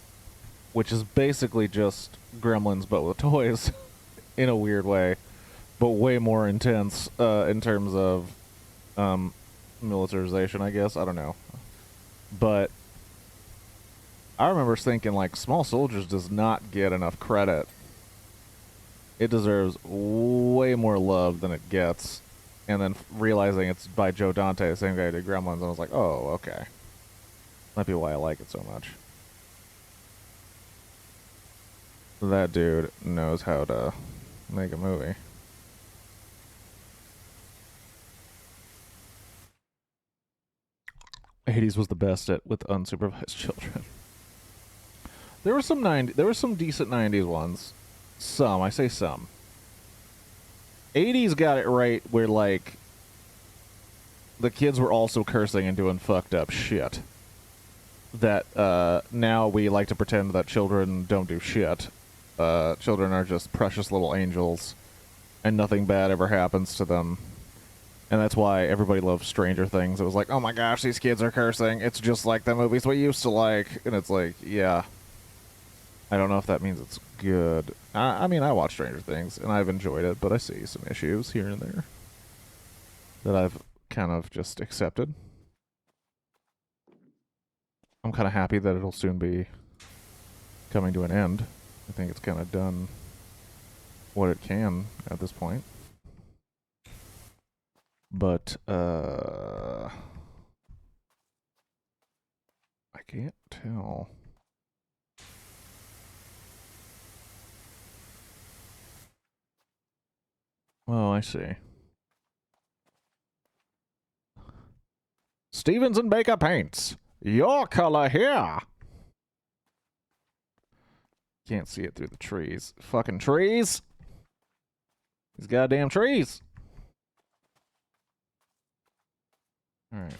which is basically just Gremlins but with toys in a weird way, but way more intense in terms of militarization, I guess. I don't know. But I remember thinking, like, Small Soldiers does not get enough credit. It deserves way more love than it gets. And then realizing it's by Joe Dante, the same guy who did Gremlins, I was like, oh, okay. Might be why I like it so much. That dude knows how to make a movie. '80s was the best at with unsupervised children. There were some decent '90s ones. Some, I say some. '80s got it right where, like, the kids were also cursing and doing fucked up shit. That now we like to pretend that children don't do shit. Children are just precious little angels, and nothing bad ever happens to them. And that's why everybody loves Stranger Things. It was like, oh my gosh, these kids are cursing. It's just like the movies we used to like. And it's like, yeah. I don't know if that means it's good. I mean, I watch Stranger Things, and I've enjoyed it, but I see some issues here and there that I've kind of just accepted. I'm kind of happy that it'll soon be coming to an end. I think it's kind of done what it can at this point. But, I can't tell. Oh, I see. Stevens and Baker Paints. Your color here. Can't see it through the trees. Fucking trees. These goddamn trees. All right.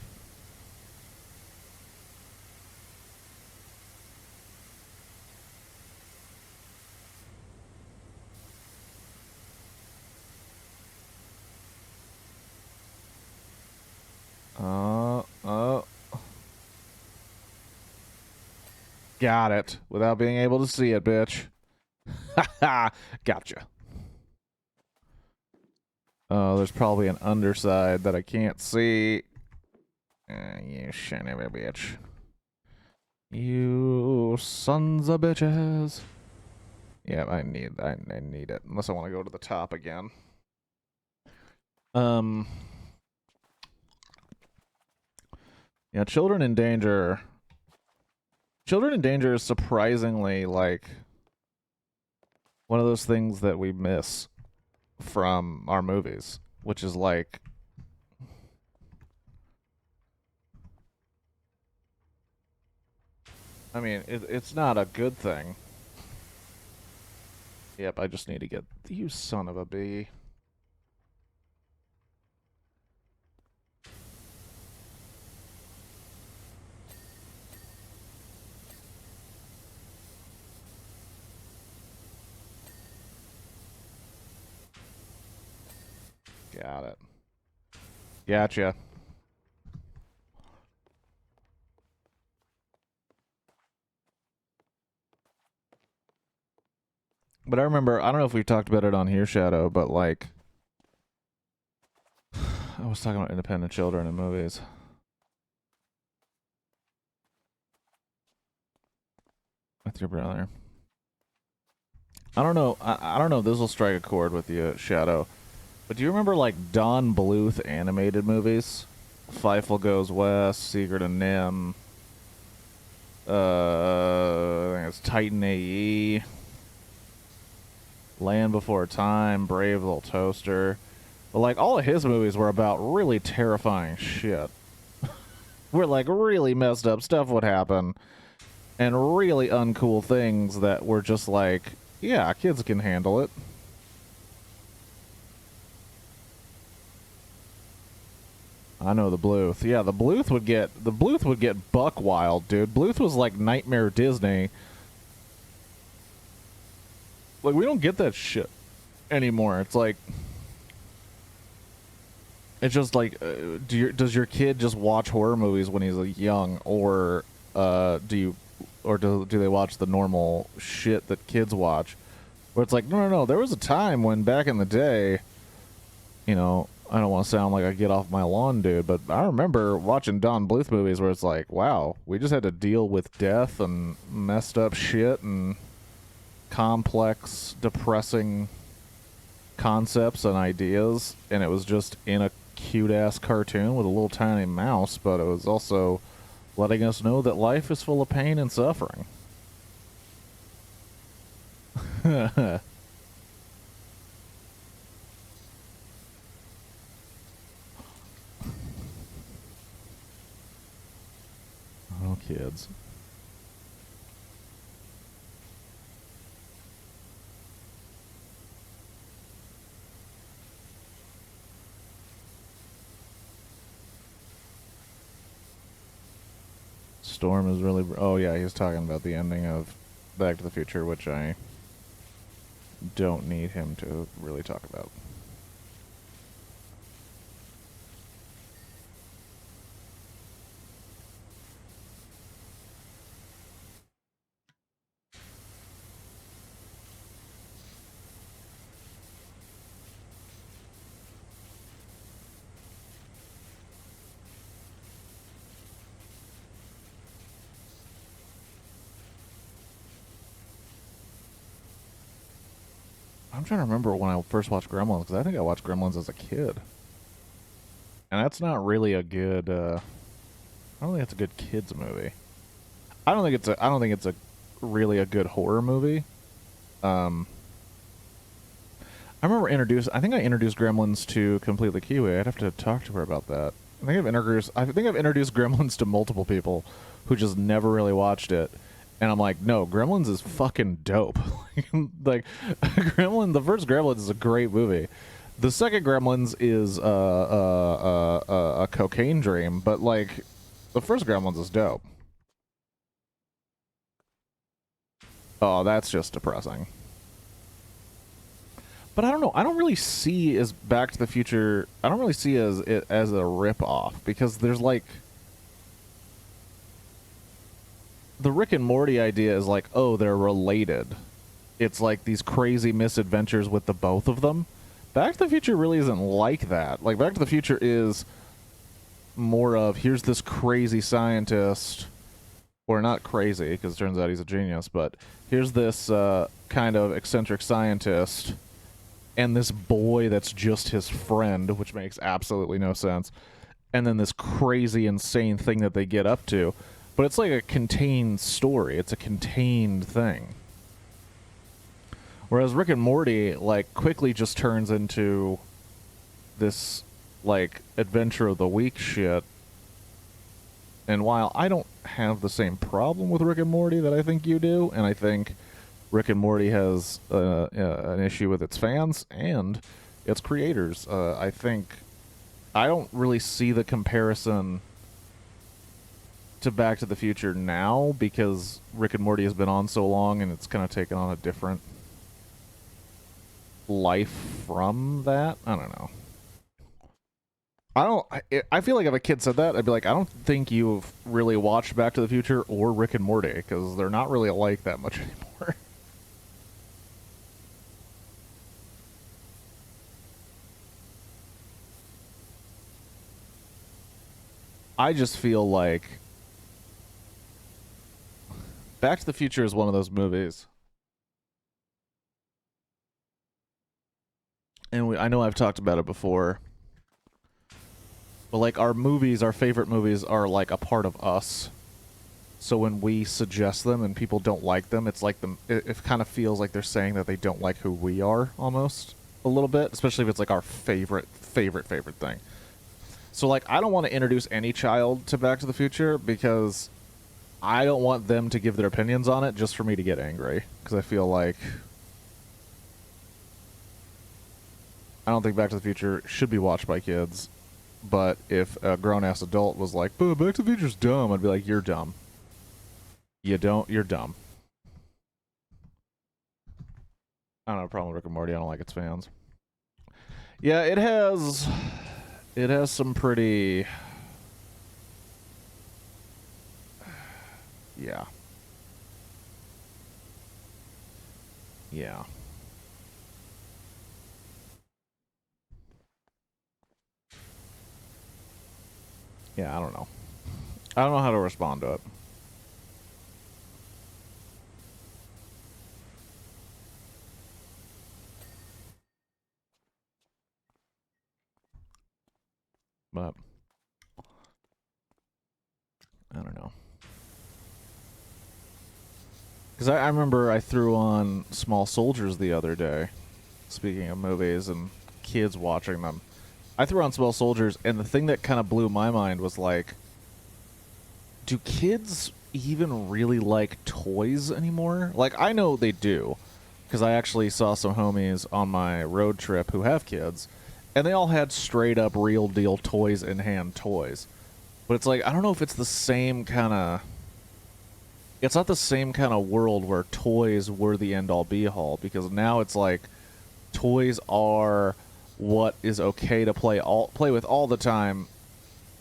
Got it. Without being able to see it, bitch. Haha. Gotcha. Oh, there's probably an underside that I can't see. You son of a bitch. You sons of bitches. Yeah, I need it. Unless I want to go to the top again. Yeah, Children in Danger. Children in Danger is surprisingly, like, one of those things that we miss from our movies, which is like, I mean, it's not a good thing. Yep, I just need to get, you son of a bee. Got it. Gotcha. But I remember, I don't know if we've talked about it on here, Shadow, but like, I was talking about independent children in movies. With your brother. I don't know. I don't know if this will strike a chord with you, Shadow. But do you remember, like, Don Bluth animated movies? Feifel Goes West, Secret of Nim. I think it's Titan AE. Land Before Time, Brave Little Toaster. But, like, all of his movies were about really terrifying shit. Where, like, really messed up stuff would happen. And really uncool things that were just like, yeah, kids can handle it. I know the Bluth. Yeah, the Bluth would get buck wild, dude. Bluth was like Nightmare Disney. Like, we don't get that shit anymore. It's like, it's just like, does your kid just watch horror movies when he's like, young, or do they watch the normal shit that kids watch? Where it's like, no. There was a time when back in the day, you know, I don't want to sound like I get off my lawn, dude, but I remember watching Don Bluth movies where it's like, wow, we just had to deal with death and messed up shit and complex, depressing concepts and ideas, and it was just in a cute-ass cartoon with a little tiny mouse, but it was also letting us know that life is full of pain and suffering. Oh, kids. Storm is really... Oh, yeah, he's talking about the ending of Back to the Future, which I don't need him to really talk about. I'm trying to remember when I first watched Gremlins, because I think I watched Gremlins as a kid. And that's not really a good, I don't think it's a good kids movie. I don't think it's a really a good horror movie. I remember I think I introduced Gremlins to Completely Kiwi. I'd have to talk to her about that. I think I've introduced Gremlins to multiple people who just never really watched it. And I'm like, no, Gremlins is fucking dope. Like, the first Gremlins is a great movie. The second Gremlins is a cocaine dream, but like, the first Gremlins is dope. Oh, that's just depressing. But I don't know. I don't really see as Back to the Future. I don't really see as it as a rip off, because there's like the Rick and Morty idea is like, oh, they're related. It's like these crazy misadventures with the both of them. Back to the Future really isn't like that. Like, Back to the Future is more of, here's this crazy scientist, or not crazy, because it turns out he's a genius, but here's this kind of eccentric scientist and this boy that's just his friend, which makes absolutely no sense, and then this crazy, insane thing that they get up to. But it's like a contained story. It's a contained thing. Whereas Rick and Morty, like, quickly just turns into this, like, adventure of the week shit. And while I don't have the same problem with Rick and Morty that I think you do, and I think Rick and Morty has an issue with its fans and its creators, I don't really see the comparison to Back to the Future now, because Rick and Morty has been on so long and it's kind of taken on a different life from that. I don't know. I feel like if a kid said that, I'd be like, I don't think you've really watched Back to the Future or Rick and Morty, because they're not really alike that much anymore. I just feel like Back to the Future is one of those movies, and I know I've talked about it before, But like our movies, our favorite movies are like a part of us. So when we suggest them and people don't like them, it's like it kind of feels like they're saying that they don't like who we are almost a little bit, especially if it's like our favorite thing. So like I don't want to introduce any child to Back to the Future because I don't want them to give their opinions on it just for me to get angry, because I feel like I don't think Back to the Future should be watched by kids. But if a grown-ass adult was like, "But Back to the Future's dumb," I'd be like, "You're dumb. You're dumb." I don't have a problem with Rick and Morty. I don't like its fans. Yeah, it has some pretty, yeah. Yeah. Yeah, I don't know. I don't know how to respond to it. But I don't know. Because I remember I threw on Small Soldiers the other day. Speaking of movies and kids watching them, I threw on Small Soldiers, and the thing that kind of blew my mind was like, do kids even really like toys anymore? Like, I know they do, because I actually saw some homies on my road trip who have kids, and they all had straight up real deal toys in hand toys. But it's like, I don't know if it's the same kind of. It's not the same kind of world where toys were the end all be all, because now it's like toys are what is okay to play with all the time,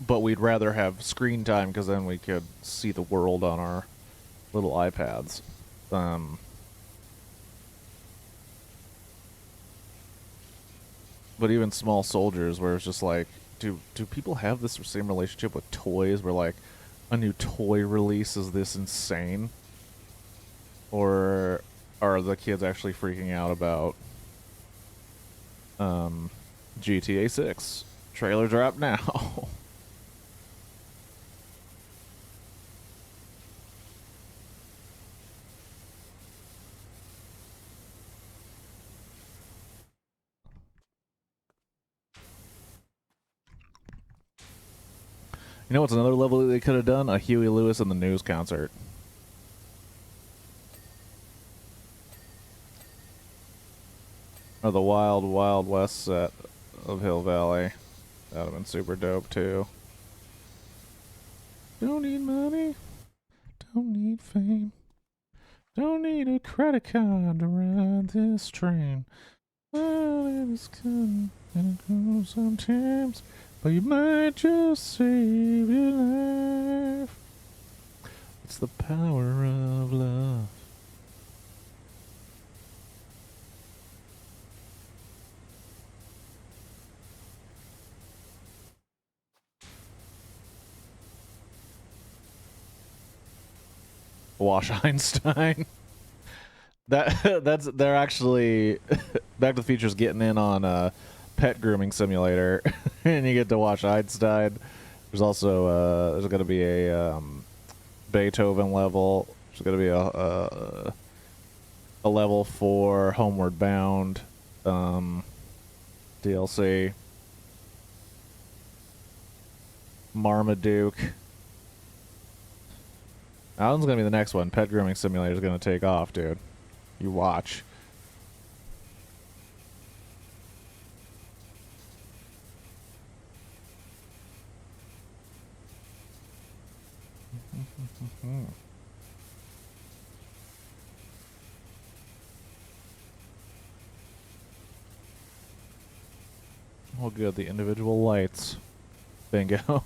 but we'd rather have screen time because then we could see the world on our little iPads. But even Small Soldiers, where it's just like, do people have this same relationship with toys, where like a new toy release is this insane, or are the kids actually freaking out about GTA 6 trailer drop now? You know what's another level that they could have done? A Huey Lewis and the News concert. Or the Wild Wild West set of Hill Valley. That would have been super dope too. Don't need money. Don't need fame. Don't need a credit card to ride this train. Well, it is coming and it goes sometimes, but you might just save your life. It's the power of love. Wash Einstein. They're actually Back to the Future's getting in on Pet Grooming Simulator, and you get to watch Einstein. There's also there's going to be a Beethoven level. There's going to be a level for Homeward Bound DLC. Marmaduke. That one's going to be the next one. Pet Grooming Simulator is going to take off, dude. You watch. Oh, good. The individual lights. Bingo.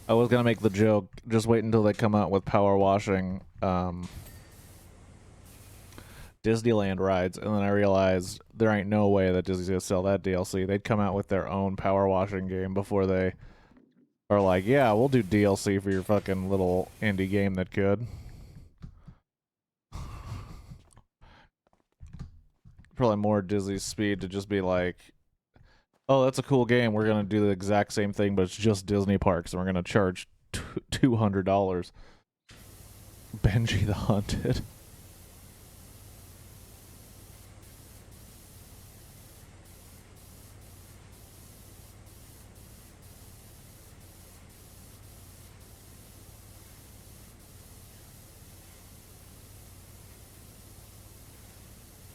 I was gonna make the joke, just wait until they come out with power washing Disneyland rides, and then I realized there ain't no way that Disney's gonna sell that DLC. They'd come out with their own power washing game before they are like, yeah, we'll do DLC for your fucking little indie game that could. Probably more Disney's speed to just be like, oh, that's a cool game. We're going to do the exact same thing, but it's just Disney parks, and we're going to charge $200. Benji the Hunted.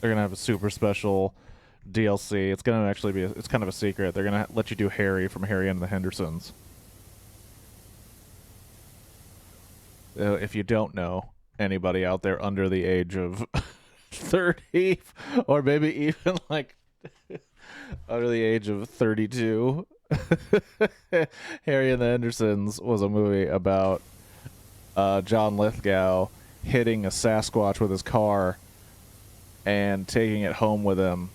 They're going to have a super special DLC. It's going to actually be, it's kind of a secret. They're going to let you do Harry from Harry and the Hendersons. If you don't know, anybody out there under the age of 30, or maybe even like under the age of 32, Harry and the Hendersons was a movie about John Lithgow hitting a Sasquatch with his car and taking it home with him,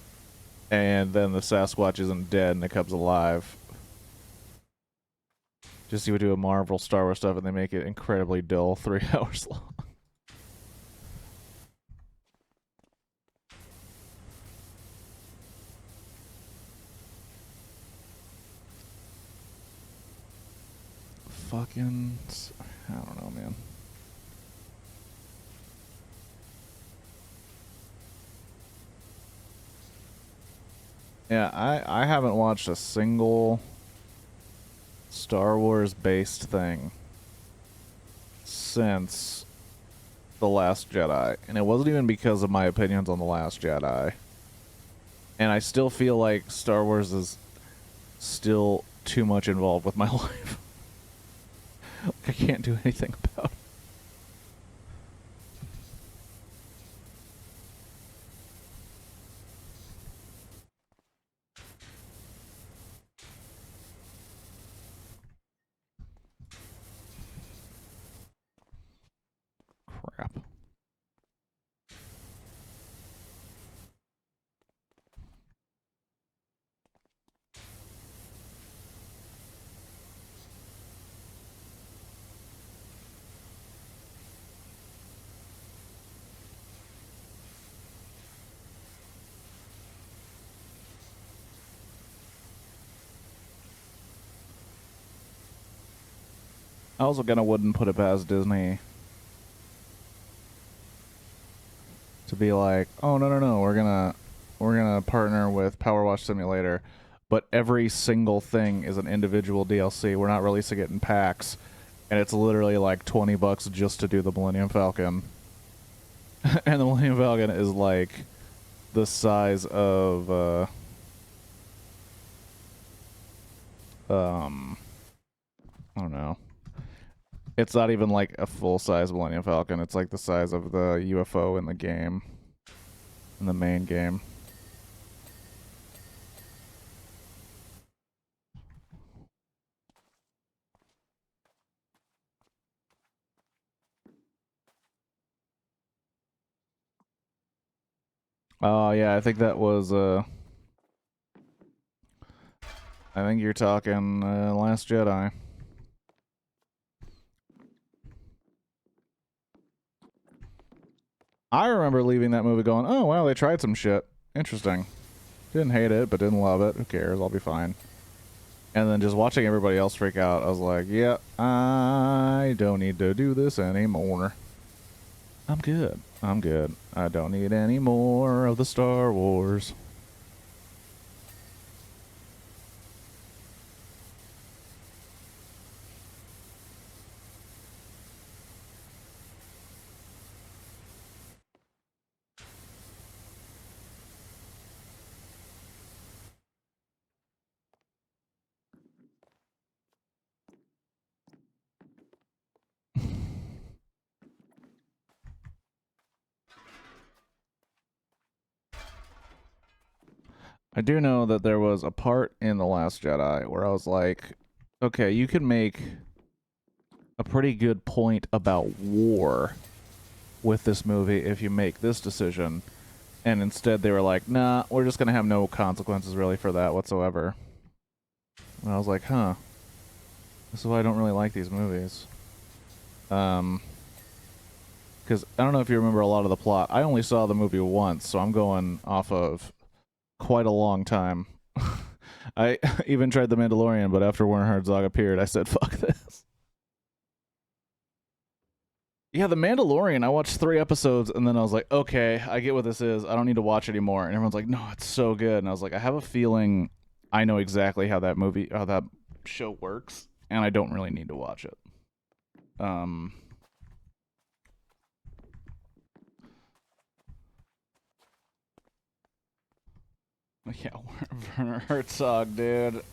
and then the Sasquatch isn't dead and it comes alive. Just you would do a Marvel Star Wars stuff and they make it incredibly dull, 3 hours long. Fucking, I don't know, man. Yeah, I haven't watched a single Star Wars based thing since The Last Jedi, and it wasn't even because of my opinions on The Last Jedi. And I still feel like Star Wars is still too much involved with my life. I can't do anything about it. Crap. I also kind of wouldn't put it past Disney to be like, oh no, we're gonna partner with PowerWash Simulator, but every single thing is an individual DLC. We're not releasing it in packs, and it's literally like $20 just to do the Millennium Falcon. And the Millennium Falcon is like the size of I don't know. It's not even like a full-size Millennium Falcon. It's like the size of the UFO in the game, in the main game. Oh yeah, I think that was I think you're talking Last Jedi. I remember leaving that movie going, oh wow, they tried some shit. Interesting. Didn't hate it, but didn't love it. Who cares? I'll be fine. And then just watching everybody else freak out, I was like, yeah, I don't need to do this anymore. I'm good. I'm good. I don't need any more of the Star Wars. I do know that there was a part in The Last Jedi where I was like, okay, you can make a pretty good point about war with this movie if you make this decision. And instead they were like, nah, we're just going to have no consequences really for that whatsoever. And I was like, huh. This is why I don't really like these movies. Because I don't know if you remember a lot of the plot. I only saw the movie once, so I'm going off of quite a long time. I even tried The Mandalorian, but after Werner Herzog appeared, I said, fuck this. Yeah, The Mandalorian, I watched 3 episodes, and then I was like, okay, I get what this is. I don't need to watch anymore. And everyone's like, no, it's so good. And I was like, I have a feeling I know exactly how that show works, and I don't really need to watch it. Yeah, Werner Herzog, dude.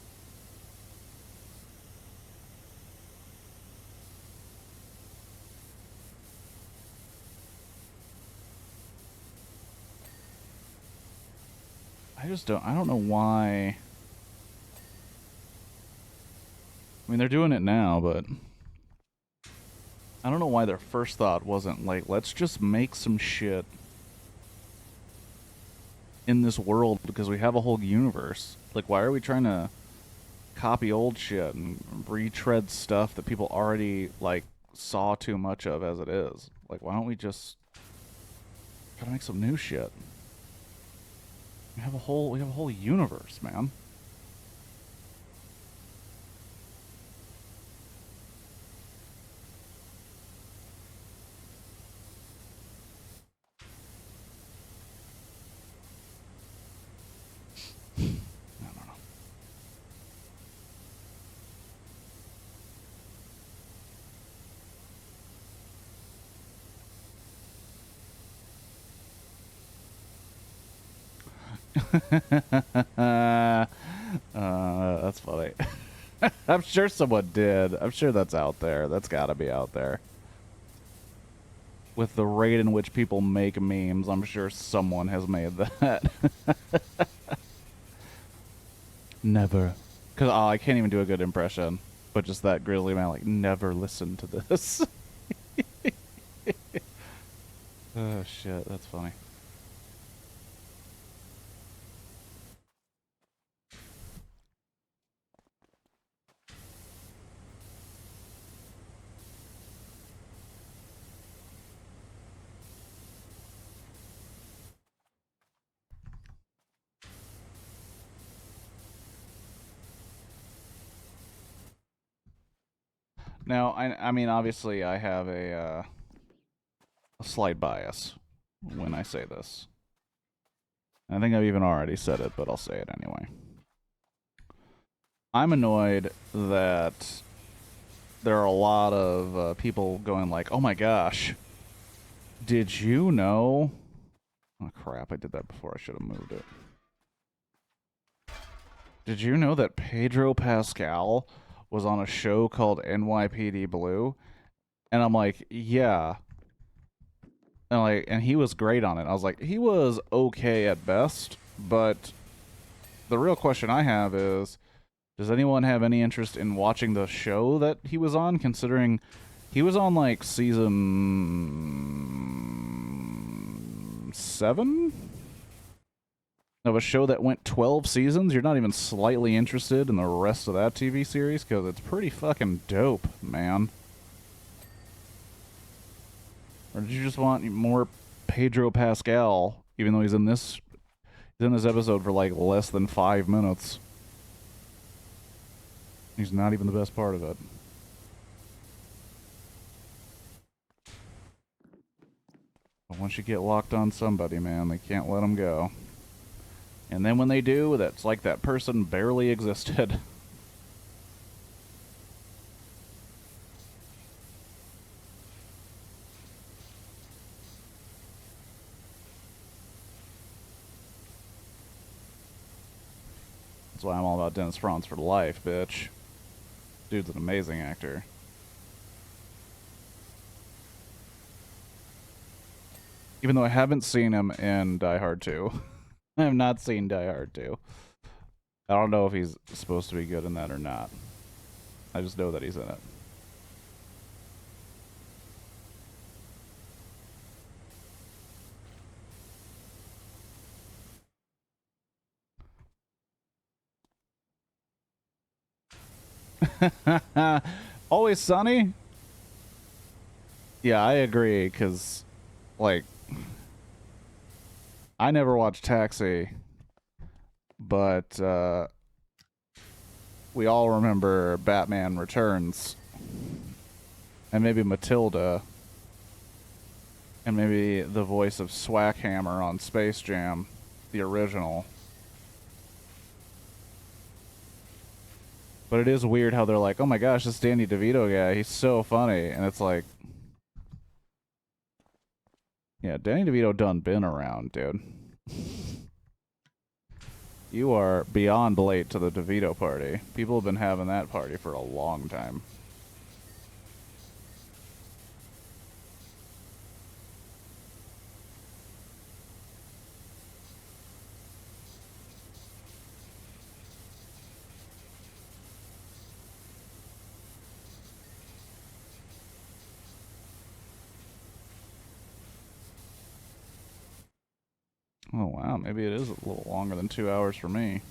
I don't know why. I mean, they're doing it now, but I don't know why their first thought wasn't like, let's just make some shit in this world because we have a whole universe. Like, why are we trying to copy old shit and retread stuff that people already, like, saw too much of as it is? Like, why don't we just try to make some new shit? We have a whole universe, man. I don't know. That's funny. I'm sure someone did. I'm sure that's out there. That's gotta be out there. With the rate in which people make memes, I'm sure someone has made that. Never. Because I can't even do a good impression. But just that grizzly man, like, never listen to this. Oh, shit. That's funny. Now, I mean, obviously, I have a slight bias when I say this. I think I've even already said it, but I'll say it anyway. I'm annoyed that there are a lot of people going like, "Oh my gosh, did you know?" Oh crap! I did that before. I should have moved it. Did you know that Pedro Pascal was on a show called NYPD Blue? And I'm like, yeah. And he was great on it. I was like, he was okay at best, but the real question I have is, does anyone have any interest in watching the show that he was on, considering he was on like season 7 of a show that went 12 seasons? You're not even slightly interested in the rest of that TV series? Because it's pretty fucking dope, man. Or did you just want more Pedro Pascal, even though he's in this episode for like less than 5 minutes? He's not even the best part of it. But once you get locked on somebody, man, they can't let them go. And then when they do, that's like that person barely existed. That's why I'm all about Dennis Franz for life, bitch. Dude's an amazing actor. Even though I haven't seen him in Die Hard 2. I have not seen Die Hard 2. I don't know if he's supposed to be good in that or not. I just know that he's in it. Always Sunny? Yeah, I agree, because, like, I never watched Taxi, but we all remember Batman Returns, and maybe Matilda, and maybe the voice of Swackhammer on Space Jam, the original. But it is weird how they're like, oh my gosh, this Danny DeVito guy, he's so funny. And it's like, yeah, Danny DeVito done been around, dude. You are beyond late to the DeVito party. People have been having that party for a long time. Oh, wow. Maybe it is a little longer than 2 hours for me.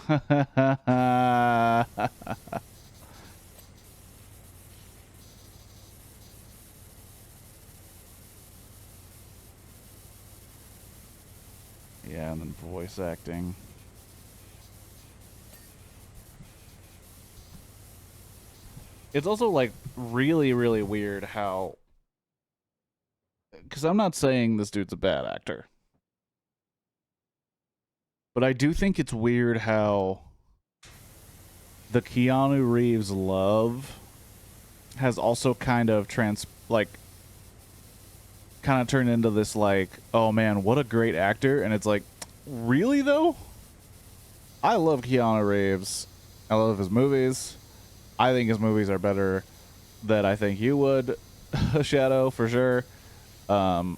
Yeah, and then voice acting. It's also, like, really, really weird how... Because I'm not saying this dude's a bad actor. But I do think it's weird how the Keanu Reeves love has also kind of kind of turned into this, like, oh man, what a great actor. And it's like, really though? I love Keanu Reeves. I love his movies. I think his movies are better than I think you would, Shadow, for sure. I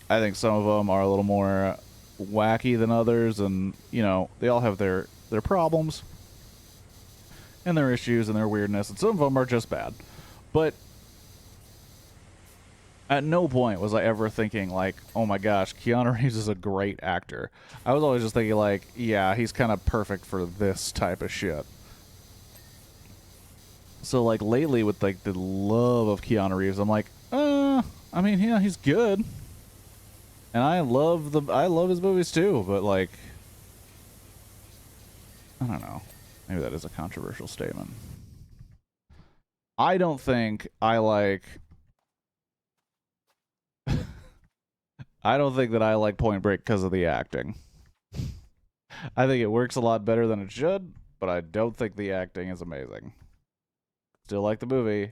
think some of them are a little more wacky than others, and, you know, they all have their problems and their issues and their weirdness, and some of them are just bad. But at no point was I ever thinking, like, oh my gosh, Keanu Reeves is a great actor. I was always just thinking, like, yeah, he's kind of perfect for this type of shit. So, like, lately with, like, the love of Keanu Reeves, I'm like, I mean, yeah, he's good. And I love his movies too, but, like, I don't know. Maybe that is a controversial statement. I don't think I like... I don't think that I like Point Break because of the acting. I think it works a lot better than it should, but I don't think the acting is amazing. Still like the movie.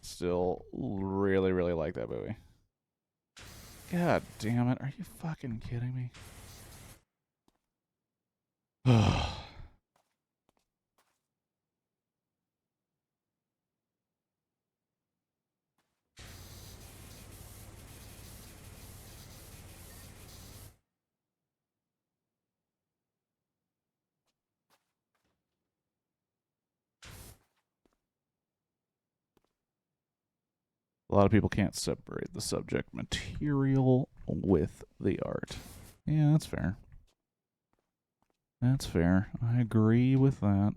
Still really, really like that movie. God damn it. Are you fucking kidding me? A lot of people can't separate the subject material with the art. Yeah, that's fair. That's fair. I agree with that.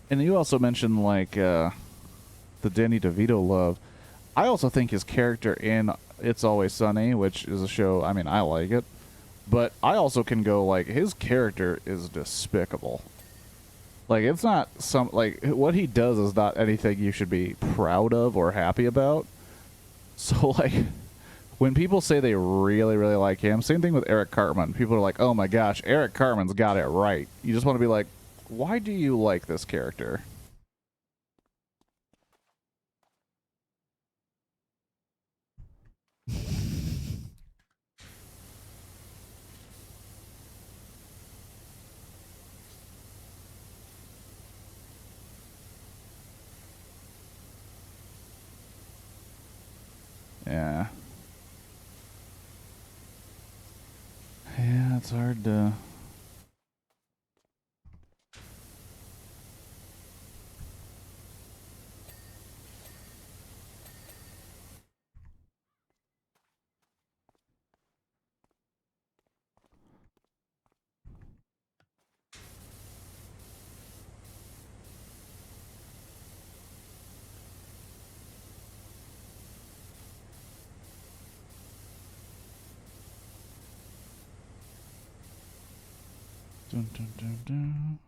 And you also mentioned, like, the Danny DeVito love. I also think his character in It's Always Sunny, which is a show, I mean, I like it. But I also can go, like, his character is despicable. Like, it's not some, like, what he does is not anything you should be proud of or happy about. So, like, When people say they really, really like him, same thing with Eric Cartman. People are like, oh my gosh, Eric Cartman's got it right. You just want to be like, why do you like this character? Yeah. Yeah, it's hard to... Dun, dun, dun, dun.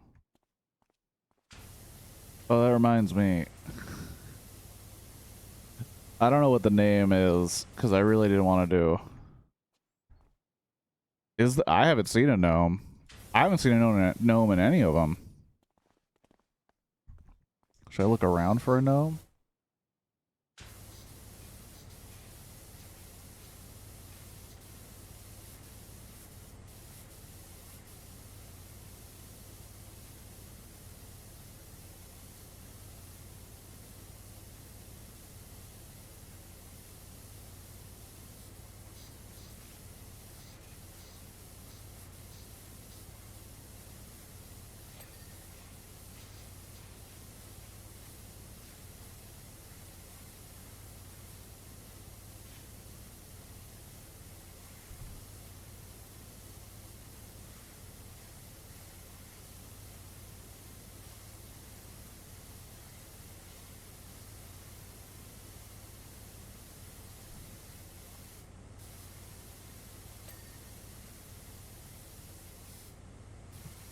Oh, that reminds me. I don't know what the name is, because I really didn't want to do. I haven't seen a gnome. I haven't seen a gnome in any of them. Should I look around for a gnome?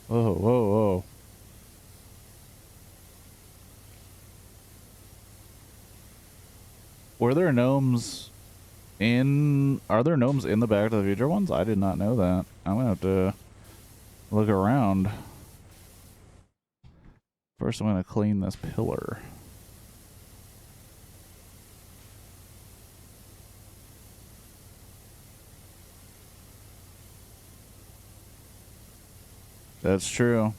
Whoa, whoa, whoa. Were there gnomes in... Are there gnomes in the Back to the Future ones? I did not know that. I'm gonna have to look around. First, I'm gonna clean this pillar. That's true.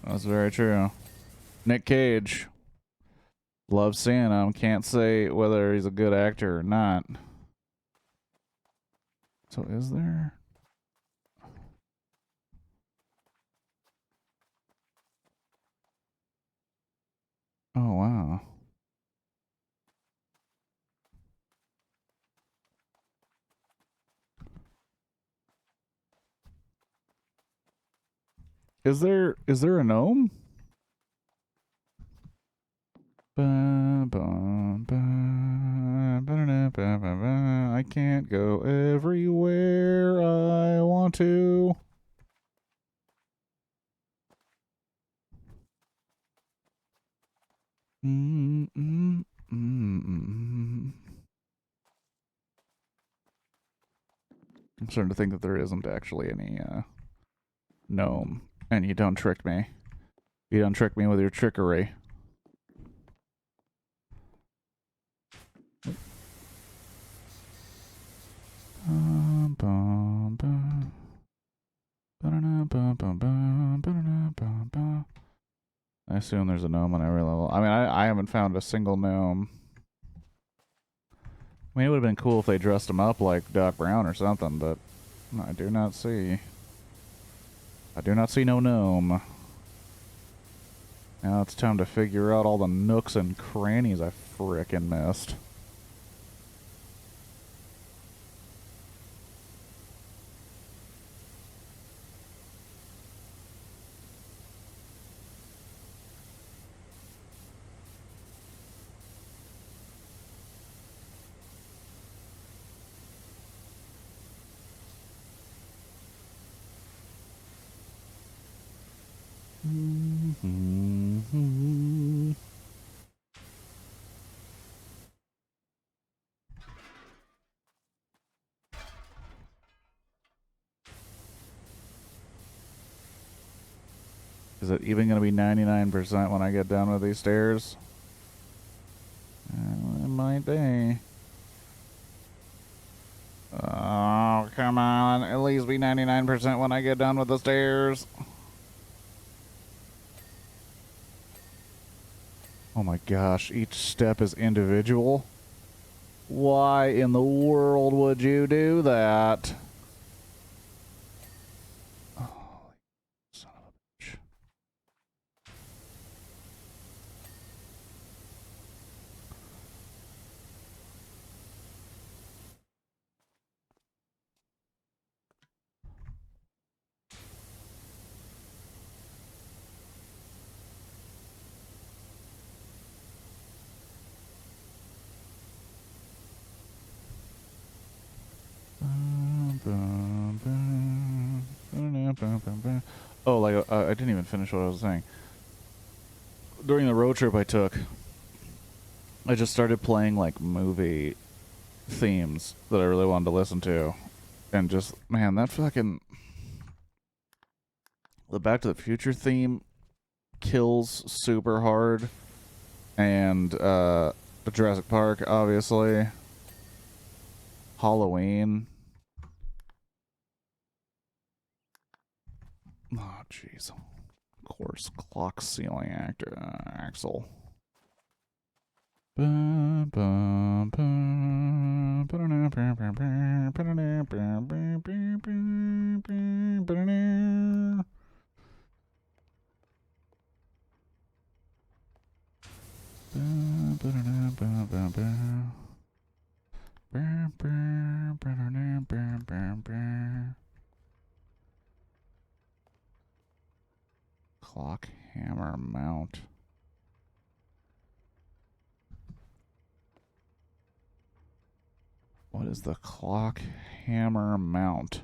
That's very true. Nick Cage. Love seeing him. Can't say whether he's a good actor or not. So is there... Oh, wow. Is there a gnome? I can't go everywhere I want to. I'm starting to think that there isn't actually any gnome. And you done tricked me. You done tricked me with your trickery. I assume there's a gnome on every level. I mean, I haven't found a single gnome. I mean, it would have been cool if they dressed him up like Doc Brown or something, but I do not see. I do not see no gnome. Now it's time to figure out all the nooks and crannies I frickin' missed. Is it even going to be 99% when I get done with these stairs? It might be. Oh, come on. At least be 99% when I get done with the stairs. Oh my gosh, each step is individual? Why in the world would you do that? Oh, son of a bitch. Oh, like, I didn't even finish what I was saying. During the road trip I took, I just started playing, like, movie themes that I really wanted to listen to. And just, man, that fucking... The Back to the Future theme kills super hard. And, Jurassic Park, obviously. Halloween. Oh, jeez. Of course, clock ceiling actor Axel. Clock hammer mount. What is the clock hammer mount?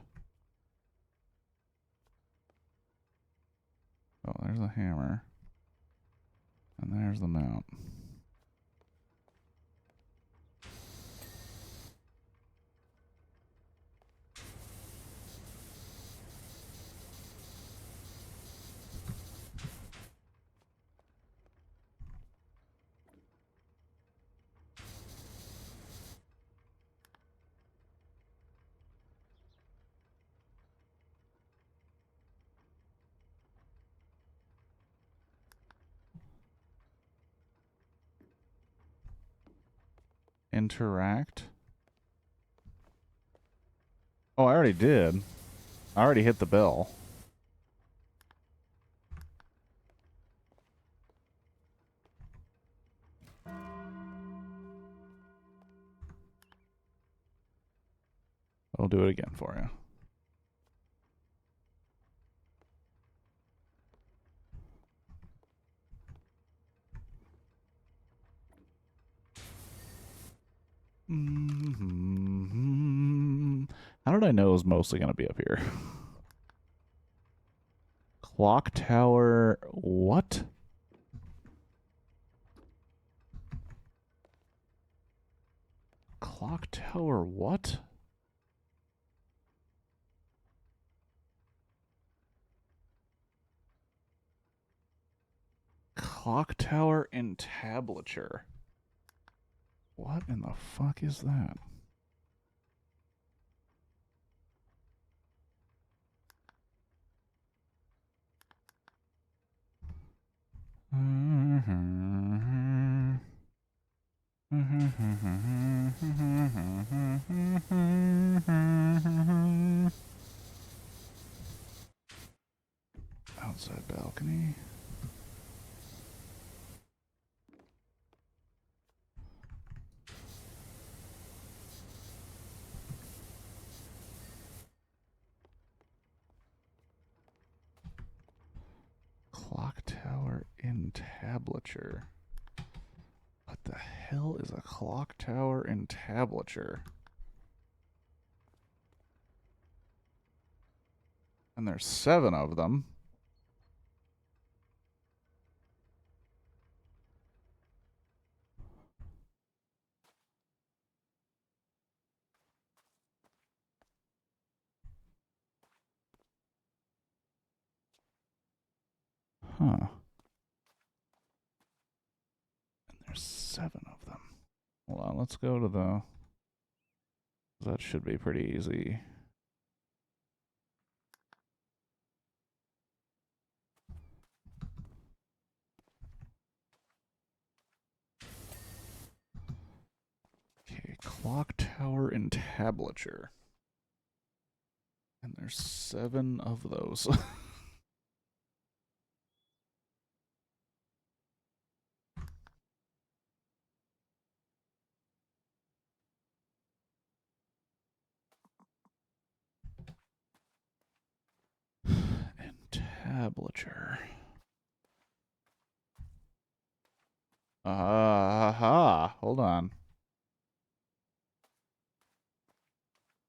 Oh, there's the hammer. And there's the mount. Interact. Oh, I already did. I already hit the bell. I'll do it again for you. How did I know it was mostly going to be up here? Clock tower... What? Clock tower what? Clock tower entablature. What in the fuck is that? Outside balcony. Clock tower entablature. What the hell is a clock tower entablature? And there's 7 of them. Huh. And there's 7 of them. Hold on, let's go to the... That should be pretty easy. Okay, clock tower entablature. And there's 7 of those. Entablature. Hold on.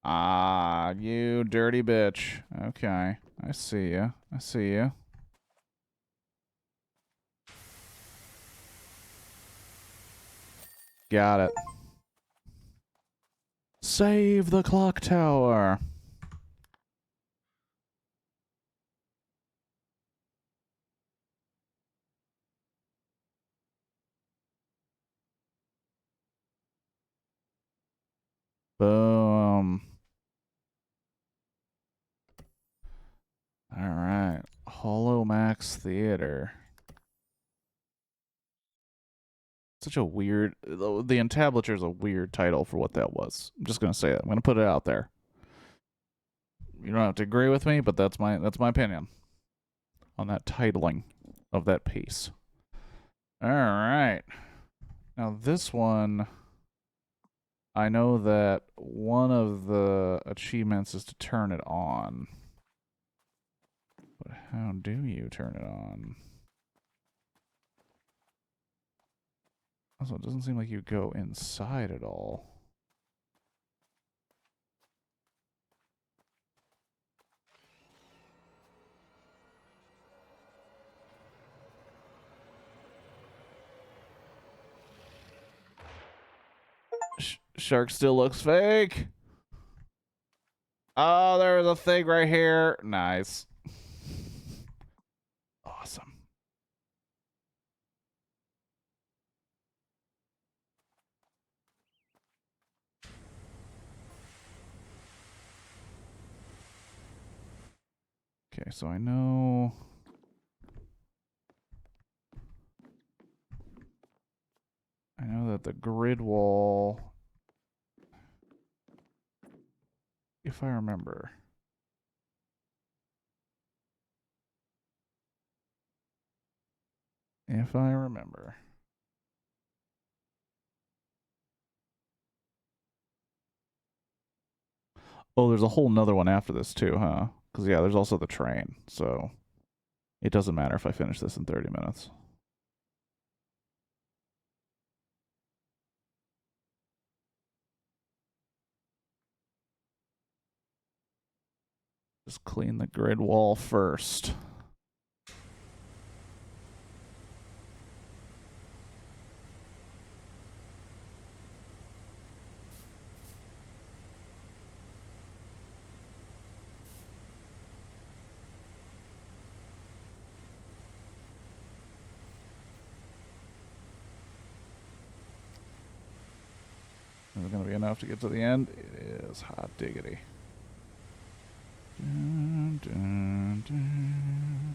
Ah, you dirty bitch. Okay, I see you. I see you. Got it. Save the clock tower. Boom. All right. Holomax Theater. Such a weird... The entablature is a weird title for what that was. I'm just going to say it. I'm going to put it out there. You don't have to agree with me, but that's my opinion on that titling of that piece. All right. Now this one, I know that one of the achievements is to turn it on. But how do you turn it on? Also, it doesn't seem like you go inside at all. Shark still looks fake. Oh, there's a thing right here. Nice. Awesome. Okay, so I know that the grid wall, if I remember. If I remember. Oh, there's a whole nother one after this too, huh? Because, yeah, there's also the train, so it doesn't matter if I finish this in 30 minutes. Just clean the grid wall first. Is it going to be enough to get to the end? It is. Hot diggity. Dun, dun, dun.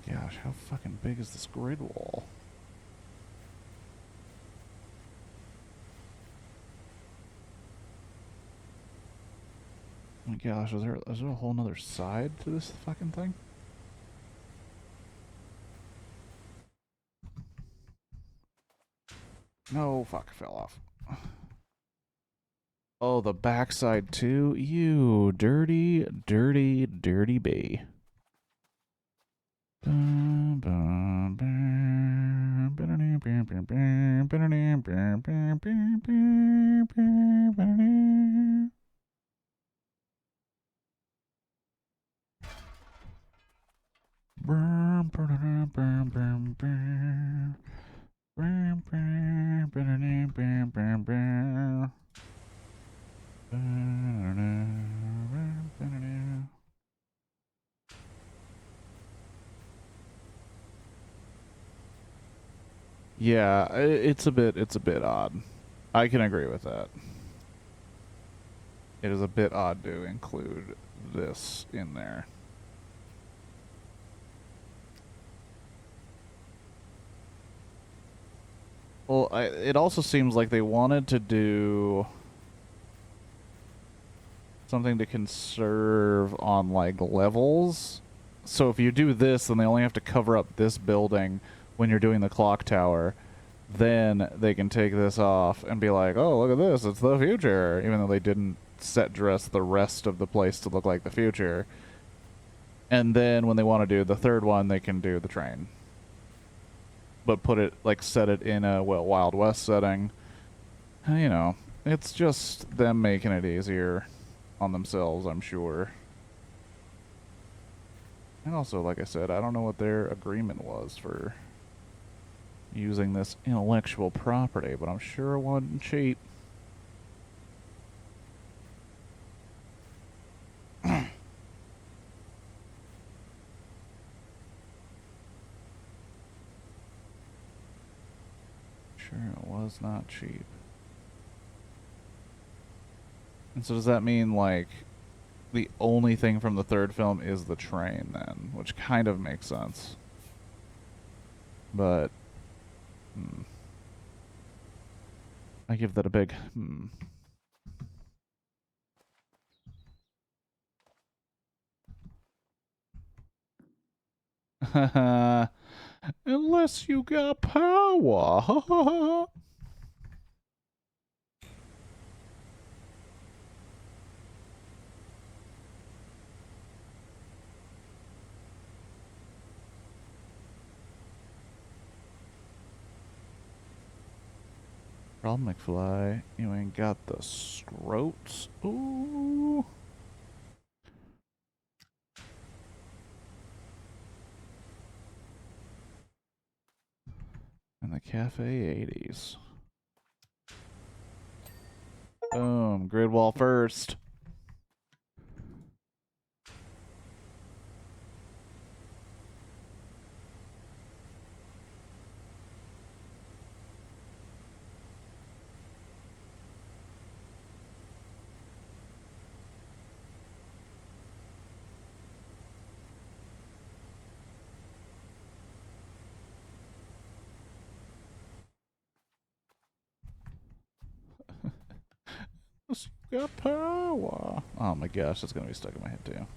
Gosh, how fucking big is this grid wall? Oh my gosh, is there a whole nother side to this fucking thing? No, fuck, fell off. Oh, the backside too? You dirty, dirty, dirty bee. Yeah, it's a bit odd. I can agree with that. It is a bit odd to include this in there. Well, it also seems like they wanted to do something to conserve on, like, levels. So if you do this, then they only have to cover up this building when you're doing the clock tower. Then they can take this off and be like, oh, look at this, it's the future. Even though they didn't set dress the rest of the place to look like the future. And then when they want to do the third one, they can do the train. But put it, like, set it in a, well, Wild West setting. You know, it's just them making it easier on themselves, I'm sure. And also, like I said, I don't know what their agreement was for using this intellectual property, but I'm sure it wasn't cheap. Sure it was not cheap. And so does that mean, like, the only thing from the third film is the train, then? Which kind of makes sense. But, I give that a big, Unless you got power. Problem, McFly. You ain't got the scrotes. Ooh. And the Cafe 80s. Boom. Grid wall first. Got power. Oh my gosh, that's gonna be stuck in my head too.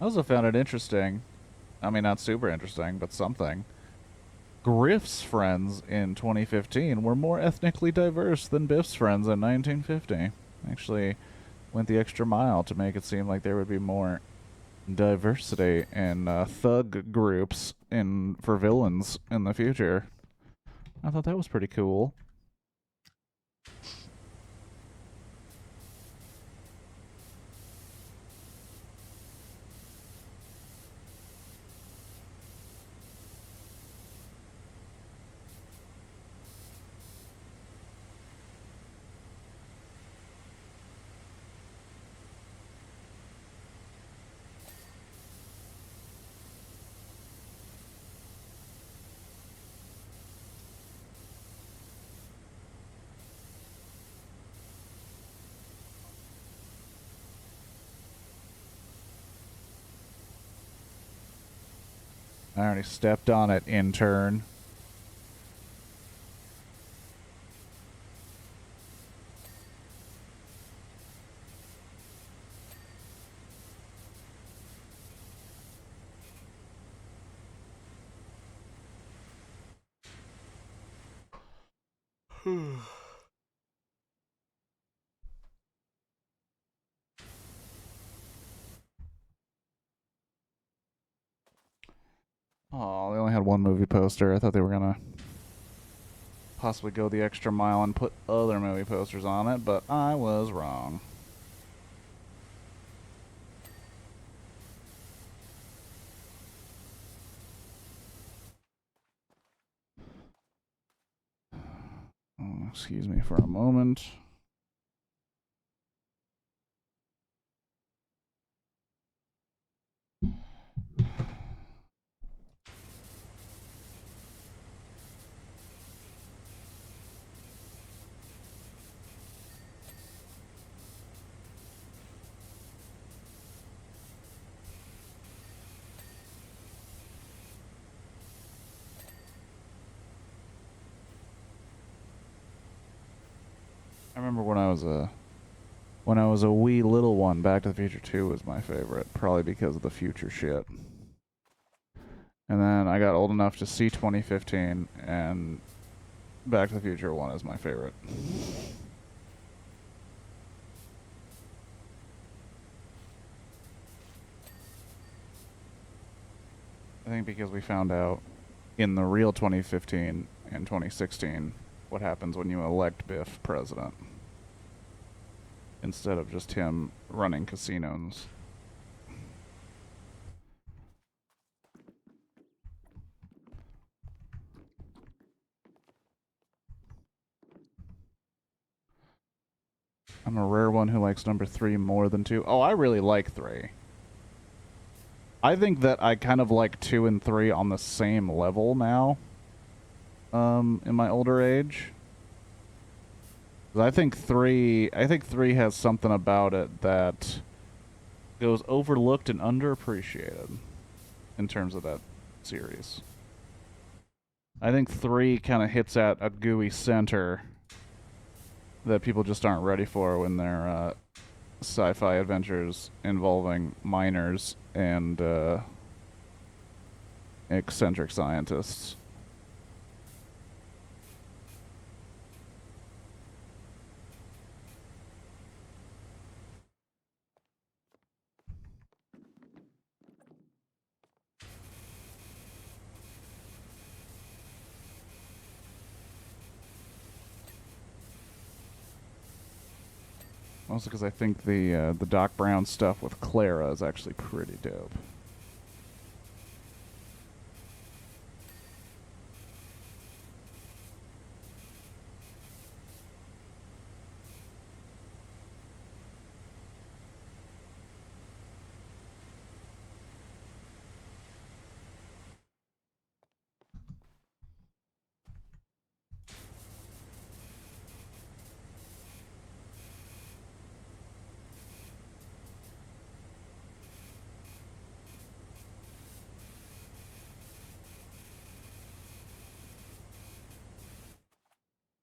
I also found it interesting. I mean, not super interesting, but something. Griff's friends in 2015 were more ethnically diverse than Biff's friends in 1950. Actually went the extra mile to make it seem like there would be more diversity in thug groups for villains in the future. I thought that was pretty cool. I already stepped on it, intern. Oh, they only had one movie poster. I thought they were gonna possibly go the extra mile and put other movie posters on it, but I was wrong. Oh, excuse me for a moment. I remember when I was a wee little one, Back to the Future 2 was my favorite, probably because of the future shit. And then I got old enough to see 2015, and Back to the Future 1 is my favorite. I think because we found out in the real 2015 and 2016 what happens when you elect Biff president instead of just him running casinos. I'm a rare one who likes number 3 more than 2. Oh, I really like 3. I think that I kind of like 2 and 3 on the same level now. In my older age. I think 3 has something about it that goes overlooked and underappreciated in terms of that series. I think 3 kind of hits at a gooey center that people just aren't ready for when they're sci-fi adventures involving miners and eccentric scientists. Also because I think the Doc Brown stuff with Clara is actually pretty dope.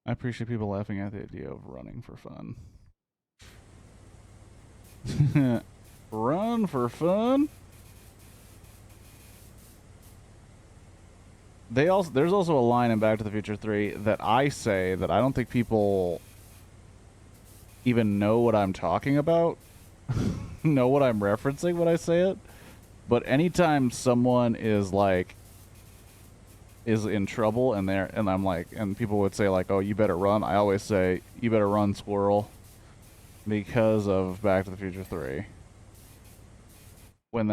I appreciate people laughing at the idea of running for fun. Run for fun? There's also a line in Back to the Future 3 that I say that I don't think people even know what I'm talking about, know what I'm referencing when I say it. But anytime someone is in trouble and I'm like, and people would say like, "Oh, you better run," I always say, "You better run, squirrel," because of Back to the Future 3. When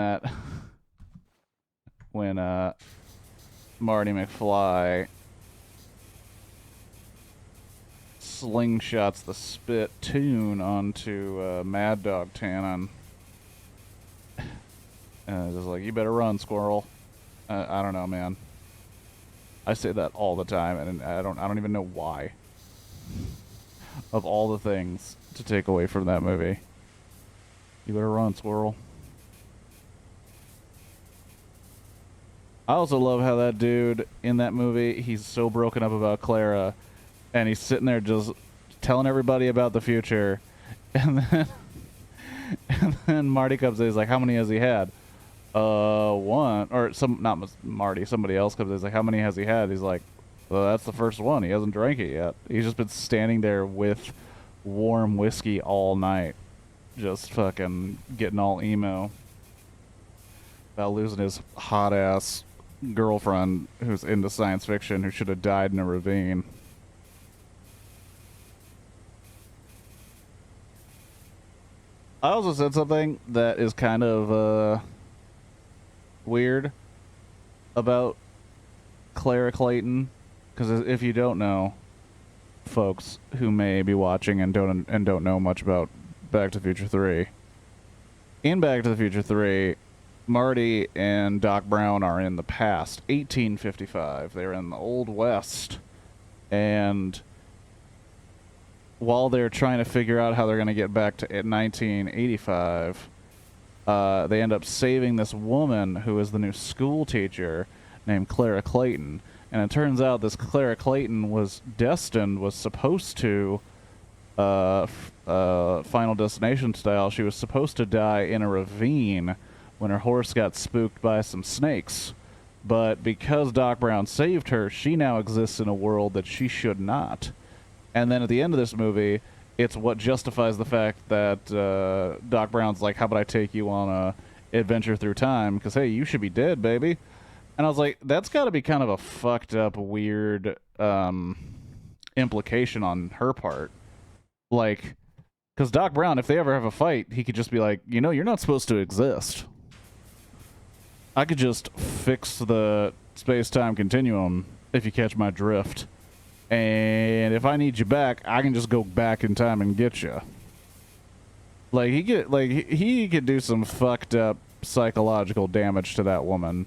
Marty McFly slingshots the spittoon onto Mad Dog Tannen, and it's just like, "You better run, squirrel." I don't know, man. I say that all the time, and I don't even know why. Of all the things to take away from that movie, you better run, squirrel. I also love how that dude in that movie, he's so broken up about Clara, and he's sitting there just telling everybody about the future, and then Marty comes in, he's like, "How many has he had?" One, or not Marty, somebody else comes in, he's like, "How many has he had?" He's like, Well, that's the first one. He hasn't drank it yet. He's just been standing there with warm whiskey all night, just fucking getting all emo about losing his hot ass girlfriend who's into science fiction who should have died in a ravine. I also said something that is kind of weird about Clara Clayton, because if you don't know, folks who may be watching and don't know much about Back to the Future 3, in Back to the Future 3, Marty and Doc Brown are in the past, 1855. They're in the Old West, and while they're trying to figure out how they're going to get back to 1985, they end up saving this woman who is the new school teacher named Clara Clayton. And it turns out this Clara Clayton was supposed to, Final Destination style, she was supposed to die in a ravine when her horse got spooked by some snakes. But because Doc Brown saved her, she now exists in a world that she should not. And then at the end of this movie, it's what justifies the fact that Doc Brown's like, how about I take you on a adventure through time? Because, hey, you should be dead, baby. And I was like, that's got to be kind of a fucked up, weird implication on her part. Like, because Doc Brown, if they ever have a fight, he could just be like, you know, you're not supposed to exist. I could just fix the space-time continuum, if you catch my drift. And if I need you back, I can just go back in time and get you. Like, he could do some fucked up psychological damage to that woman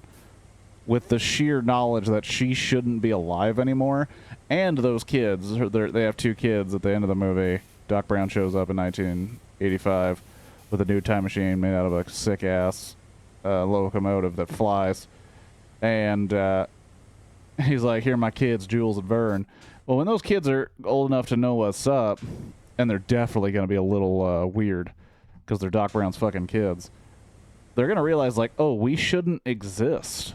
with the sheer knowledge that she shouldn't be alive anymore. And those kids, they have two kids at the end of the movie. Doc Brown shows up in 1985 with a new time machine made out of a sick-ass locomotive that flies. And he's like, here are my kids, Jules and Vern. Well, when those kids are old enough to know what's up, and they're definitely going to be a little weird because they're Doc Brown's fucking kids, they're going to realize, like, oh, we shouldn't exist.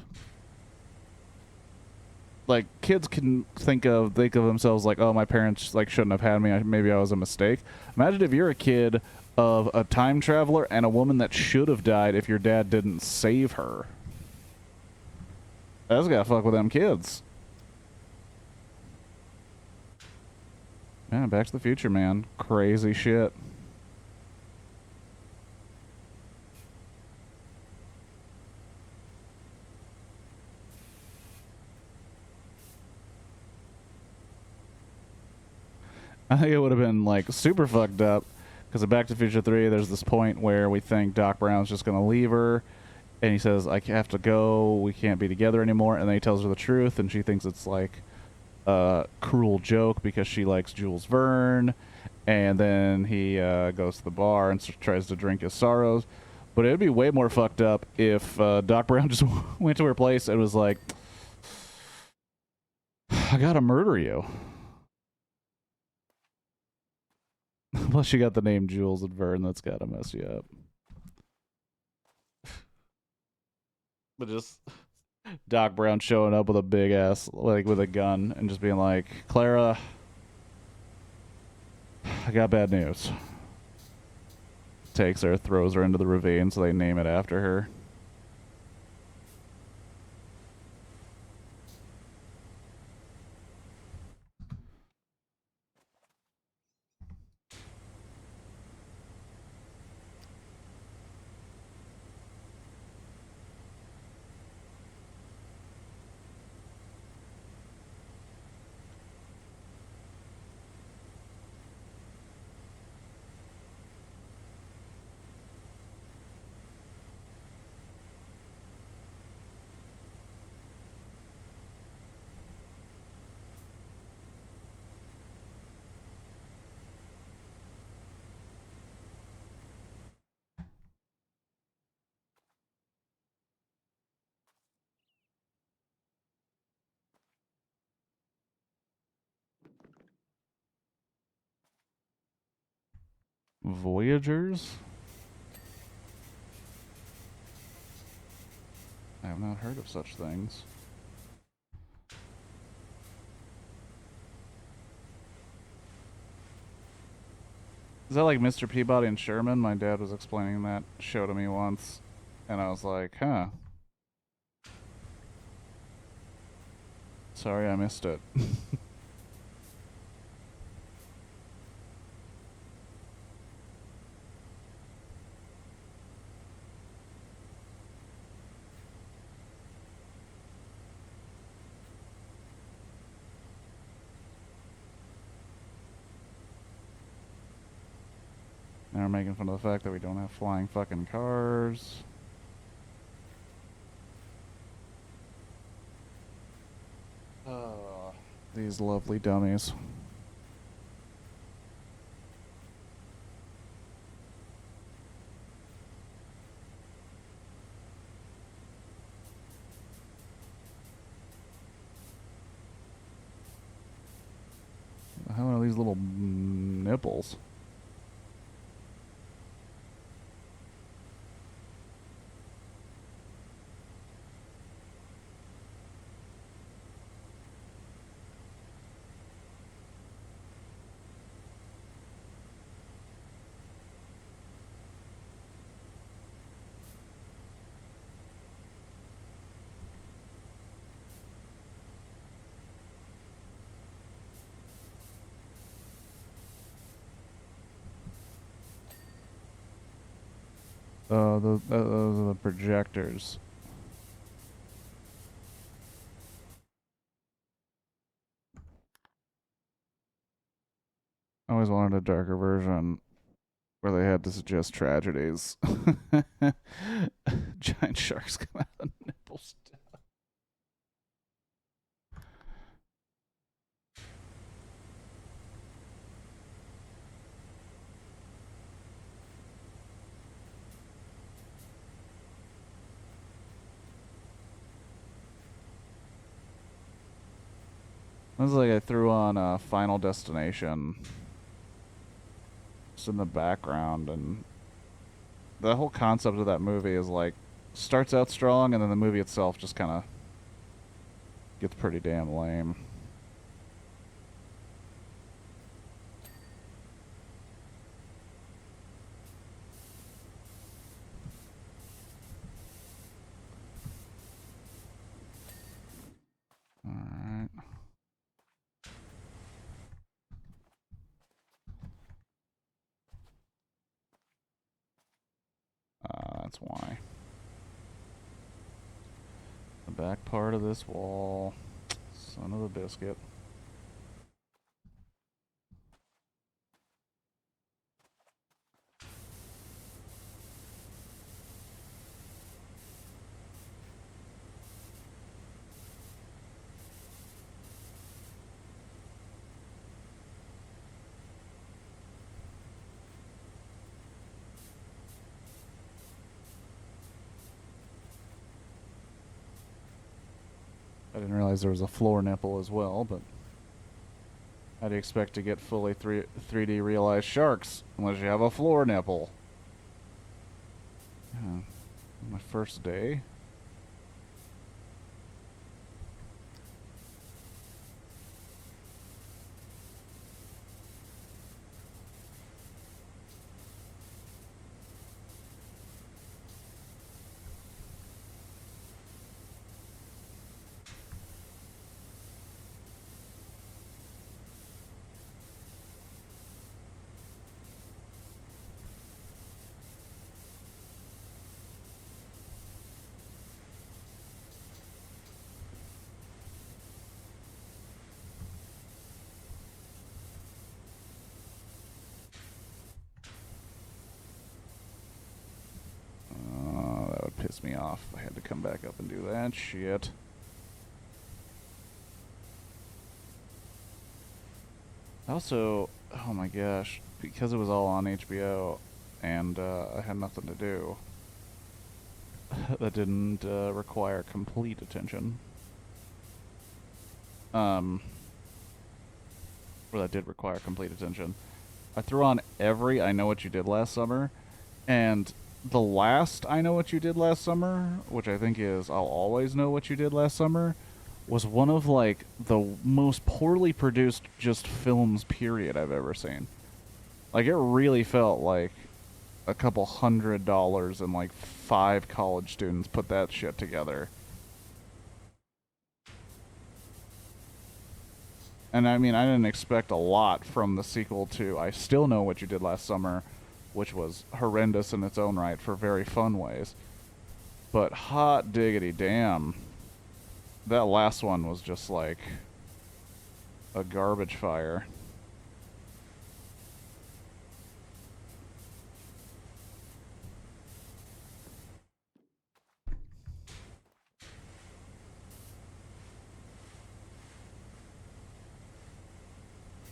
Like, kids can think of themselves like, oh, my parents like shouldn't have had me. Maybe I was a mistake. Imagine if you're a kid of a time traveler and a woman that should have died if your dad didn't save her. That's gotta fuck with them kids. Yeah, Back to the Future, man. Crazy shit. I think it would have been, like, super fucked up, because in Back to the Future 3, there's this point where we think Doc Brown's just going to leave her, and he says, I have to go, we can't be together anymore, and then he tells her the truth, and she thinks it's, like, a cruel joke because she likes Jules Verne, and then he goes to the bar and tries to drink his sorrows. But it'd be way more fucked up if Doc Brown just went to her place and was like, I gotta murder you. Plus, you got the name Jules and Verne. That's gotta mess you up. But just Doc Brown showing up with a big ass, like with a gun, and just being like, Clara, I got bad news. Takes her, throws her into the ravine, so they name it after her. Voyagers? I have not heard of such things. Is that like Mr. Peabody and Sherman? My dad was explaining that show to me once, and I was like, huh. Sorry I missed it. Now we're making fun of the fact that we don't have flying fucking cars. Oh, these lovely dummies. How are these little nipples? Those are the projectors. I always wanted a darker version where they had to suggest tragedies. Giant sharks come out of nipples. It was like I threw on Final Destination just in the background, and the whole concept of that movie is like starts out strong, and then the movie itself just kind of gets pretty damn lame. Alright. That's why. The back part of this wall. Son of a biscuit. I didn't realize there was a floor nipple as well, but how do you expect to get fully 3D realized sharks unless you have a floor nipple? Yeah. My first day? That would piss me off if I had to come back up and do that shit. Also, oh my gosh, because it was all on HBO and I had nothing to do, that didn't require complete attention. Or that did require complete attention. I threw on every I Know What You Did Last Summer, and the last I Know What You Did Last Summer, which I think is I'll Always Know What You Did Last Summer, was one of like the most poorly produced just films period I've ever seen. Like, it really felt like a couple $100 and like 5 college students put that shit together. And I mean, I didn't expect a lot from the sequel to I Still Know What You Did Last Summer, which was horrendous in its own right for very fun ways. But hot diggity damn, that last one was just like a garbage fire.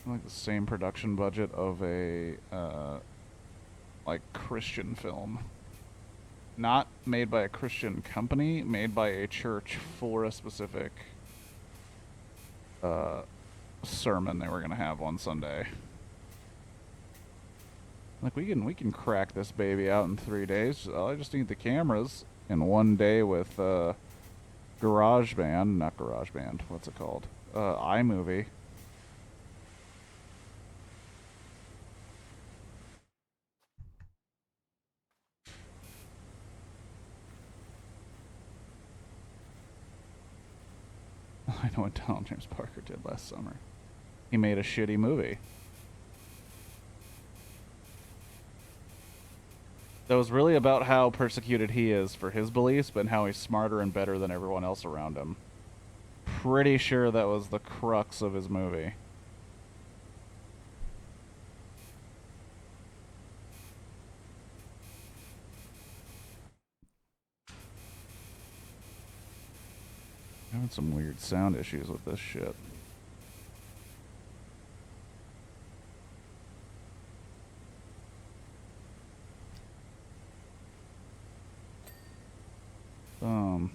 Like the same production budget of a like Christian film. Not made by a Christian company, made by a church for a specific uh, sermon they were gonna have one Sunday. Like, we can crack this baby out in 3 days. I just need the cameras in one day with GarageBand, not GarageBand. What's it called? iMovie. I know what Donald James Parker did last summer. He made a shitty movie. That was really about how persecuted he is for his beliefs, but how he's smarter and better than everyone else around him. Pretty sure that was the crux of his movie. I'm having some weird sound issues with this shit. Um...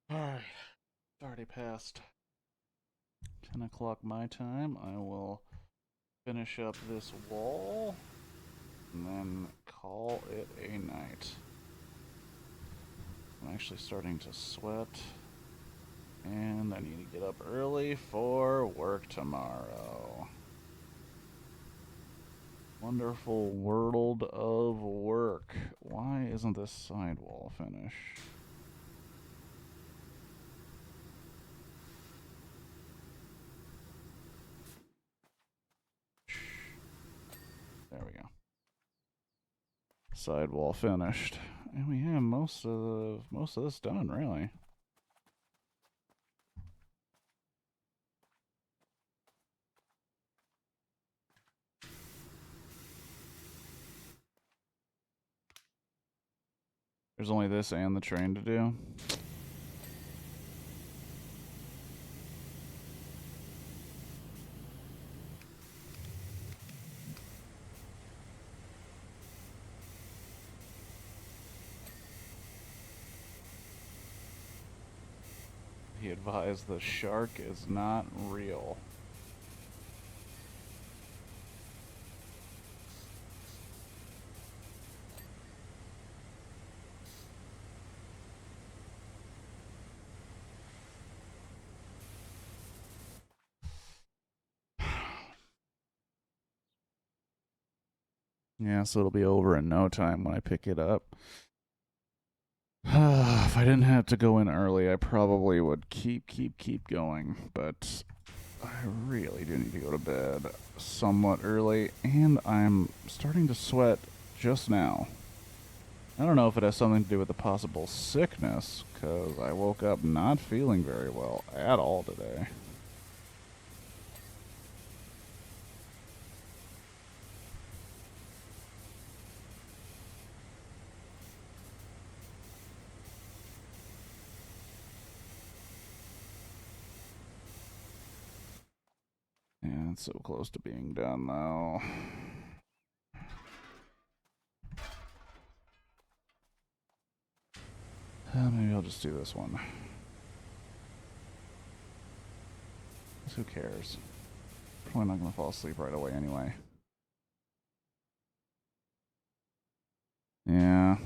Alright. It's already past 10 o'clock my time. I will finish up this wall and then call it a night. I'm actually starting to sweat, and I need to get up early for work tomorrow. Wonderful world of work. Why isn't this sidewall finished? There we go. Sidewall finished. And we have most of this done, really. There's only this and the train to do. He advised the shark is not real. Yeah, so it'll be over in no time when I pick it up. If I didn't have to go in early, I probably would keep going, but I really do need to go to bed somewhat early, and I'm starting to sweat just now. I don't know if it has something to do with the possible sickness, because I woke up not feeling very well at all today. Yeah, it's so close to being done, though. Maybe I'll just do this one. Who cares? Probably not going to fall asleep right away anyway. Yeah.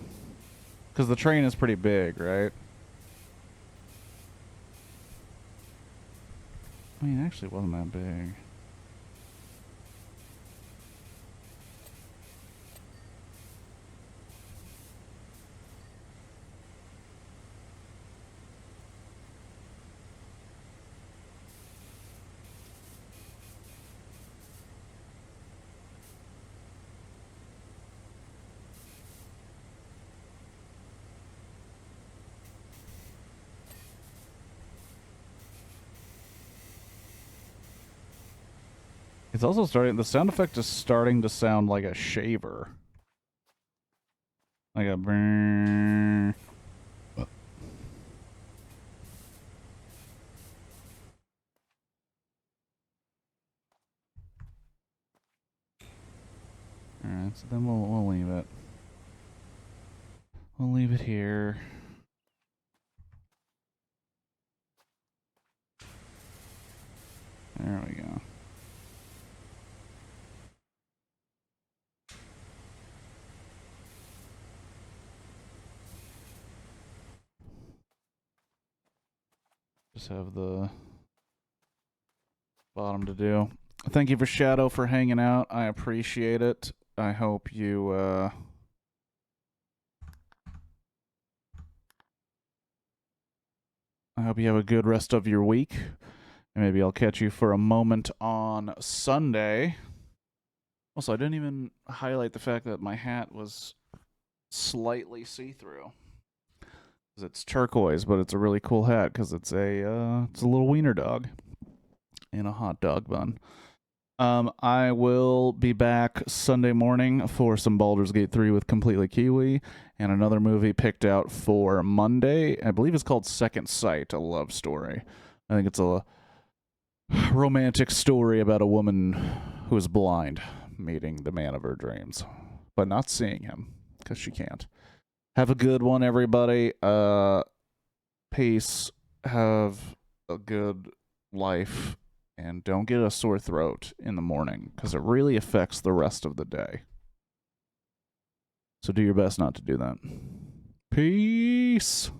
Because the train is pretty big, right? I mean, it actually wasn't that big. It's also starting, the sound effect is starting to sound like a shaver. Like a brrrr. Alright, so then we'll leave it. We'll leave it here. There we go. Just have the bottom to do. Thank you for Shadow for hanging out. I appreciate it. I hope you have a good rest of your week. And maybe I'll catch you for a moment on Sunday. Also, I didn't even highlight the fact that my hat was slightly see-through. It's turquoise, but it's a really cool hat because it's a little wiener dog in a hot dog bun. I will be back Sunday morning for some Baldur's Gate 3 with Completely Kiwi and another movie picked out for Monday. I believe it's called Second Sight, a love story. I think it's a romantic story about a woman who is blind meeting the man of her dreams, but not seeing him because she can't. Have a good one, everybody. Peace. Have a good life. And don't get a sore throat in the morning because it really affects the rest of the day. So do your best not to do that. Peace.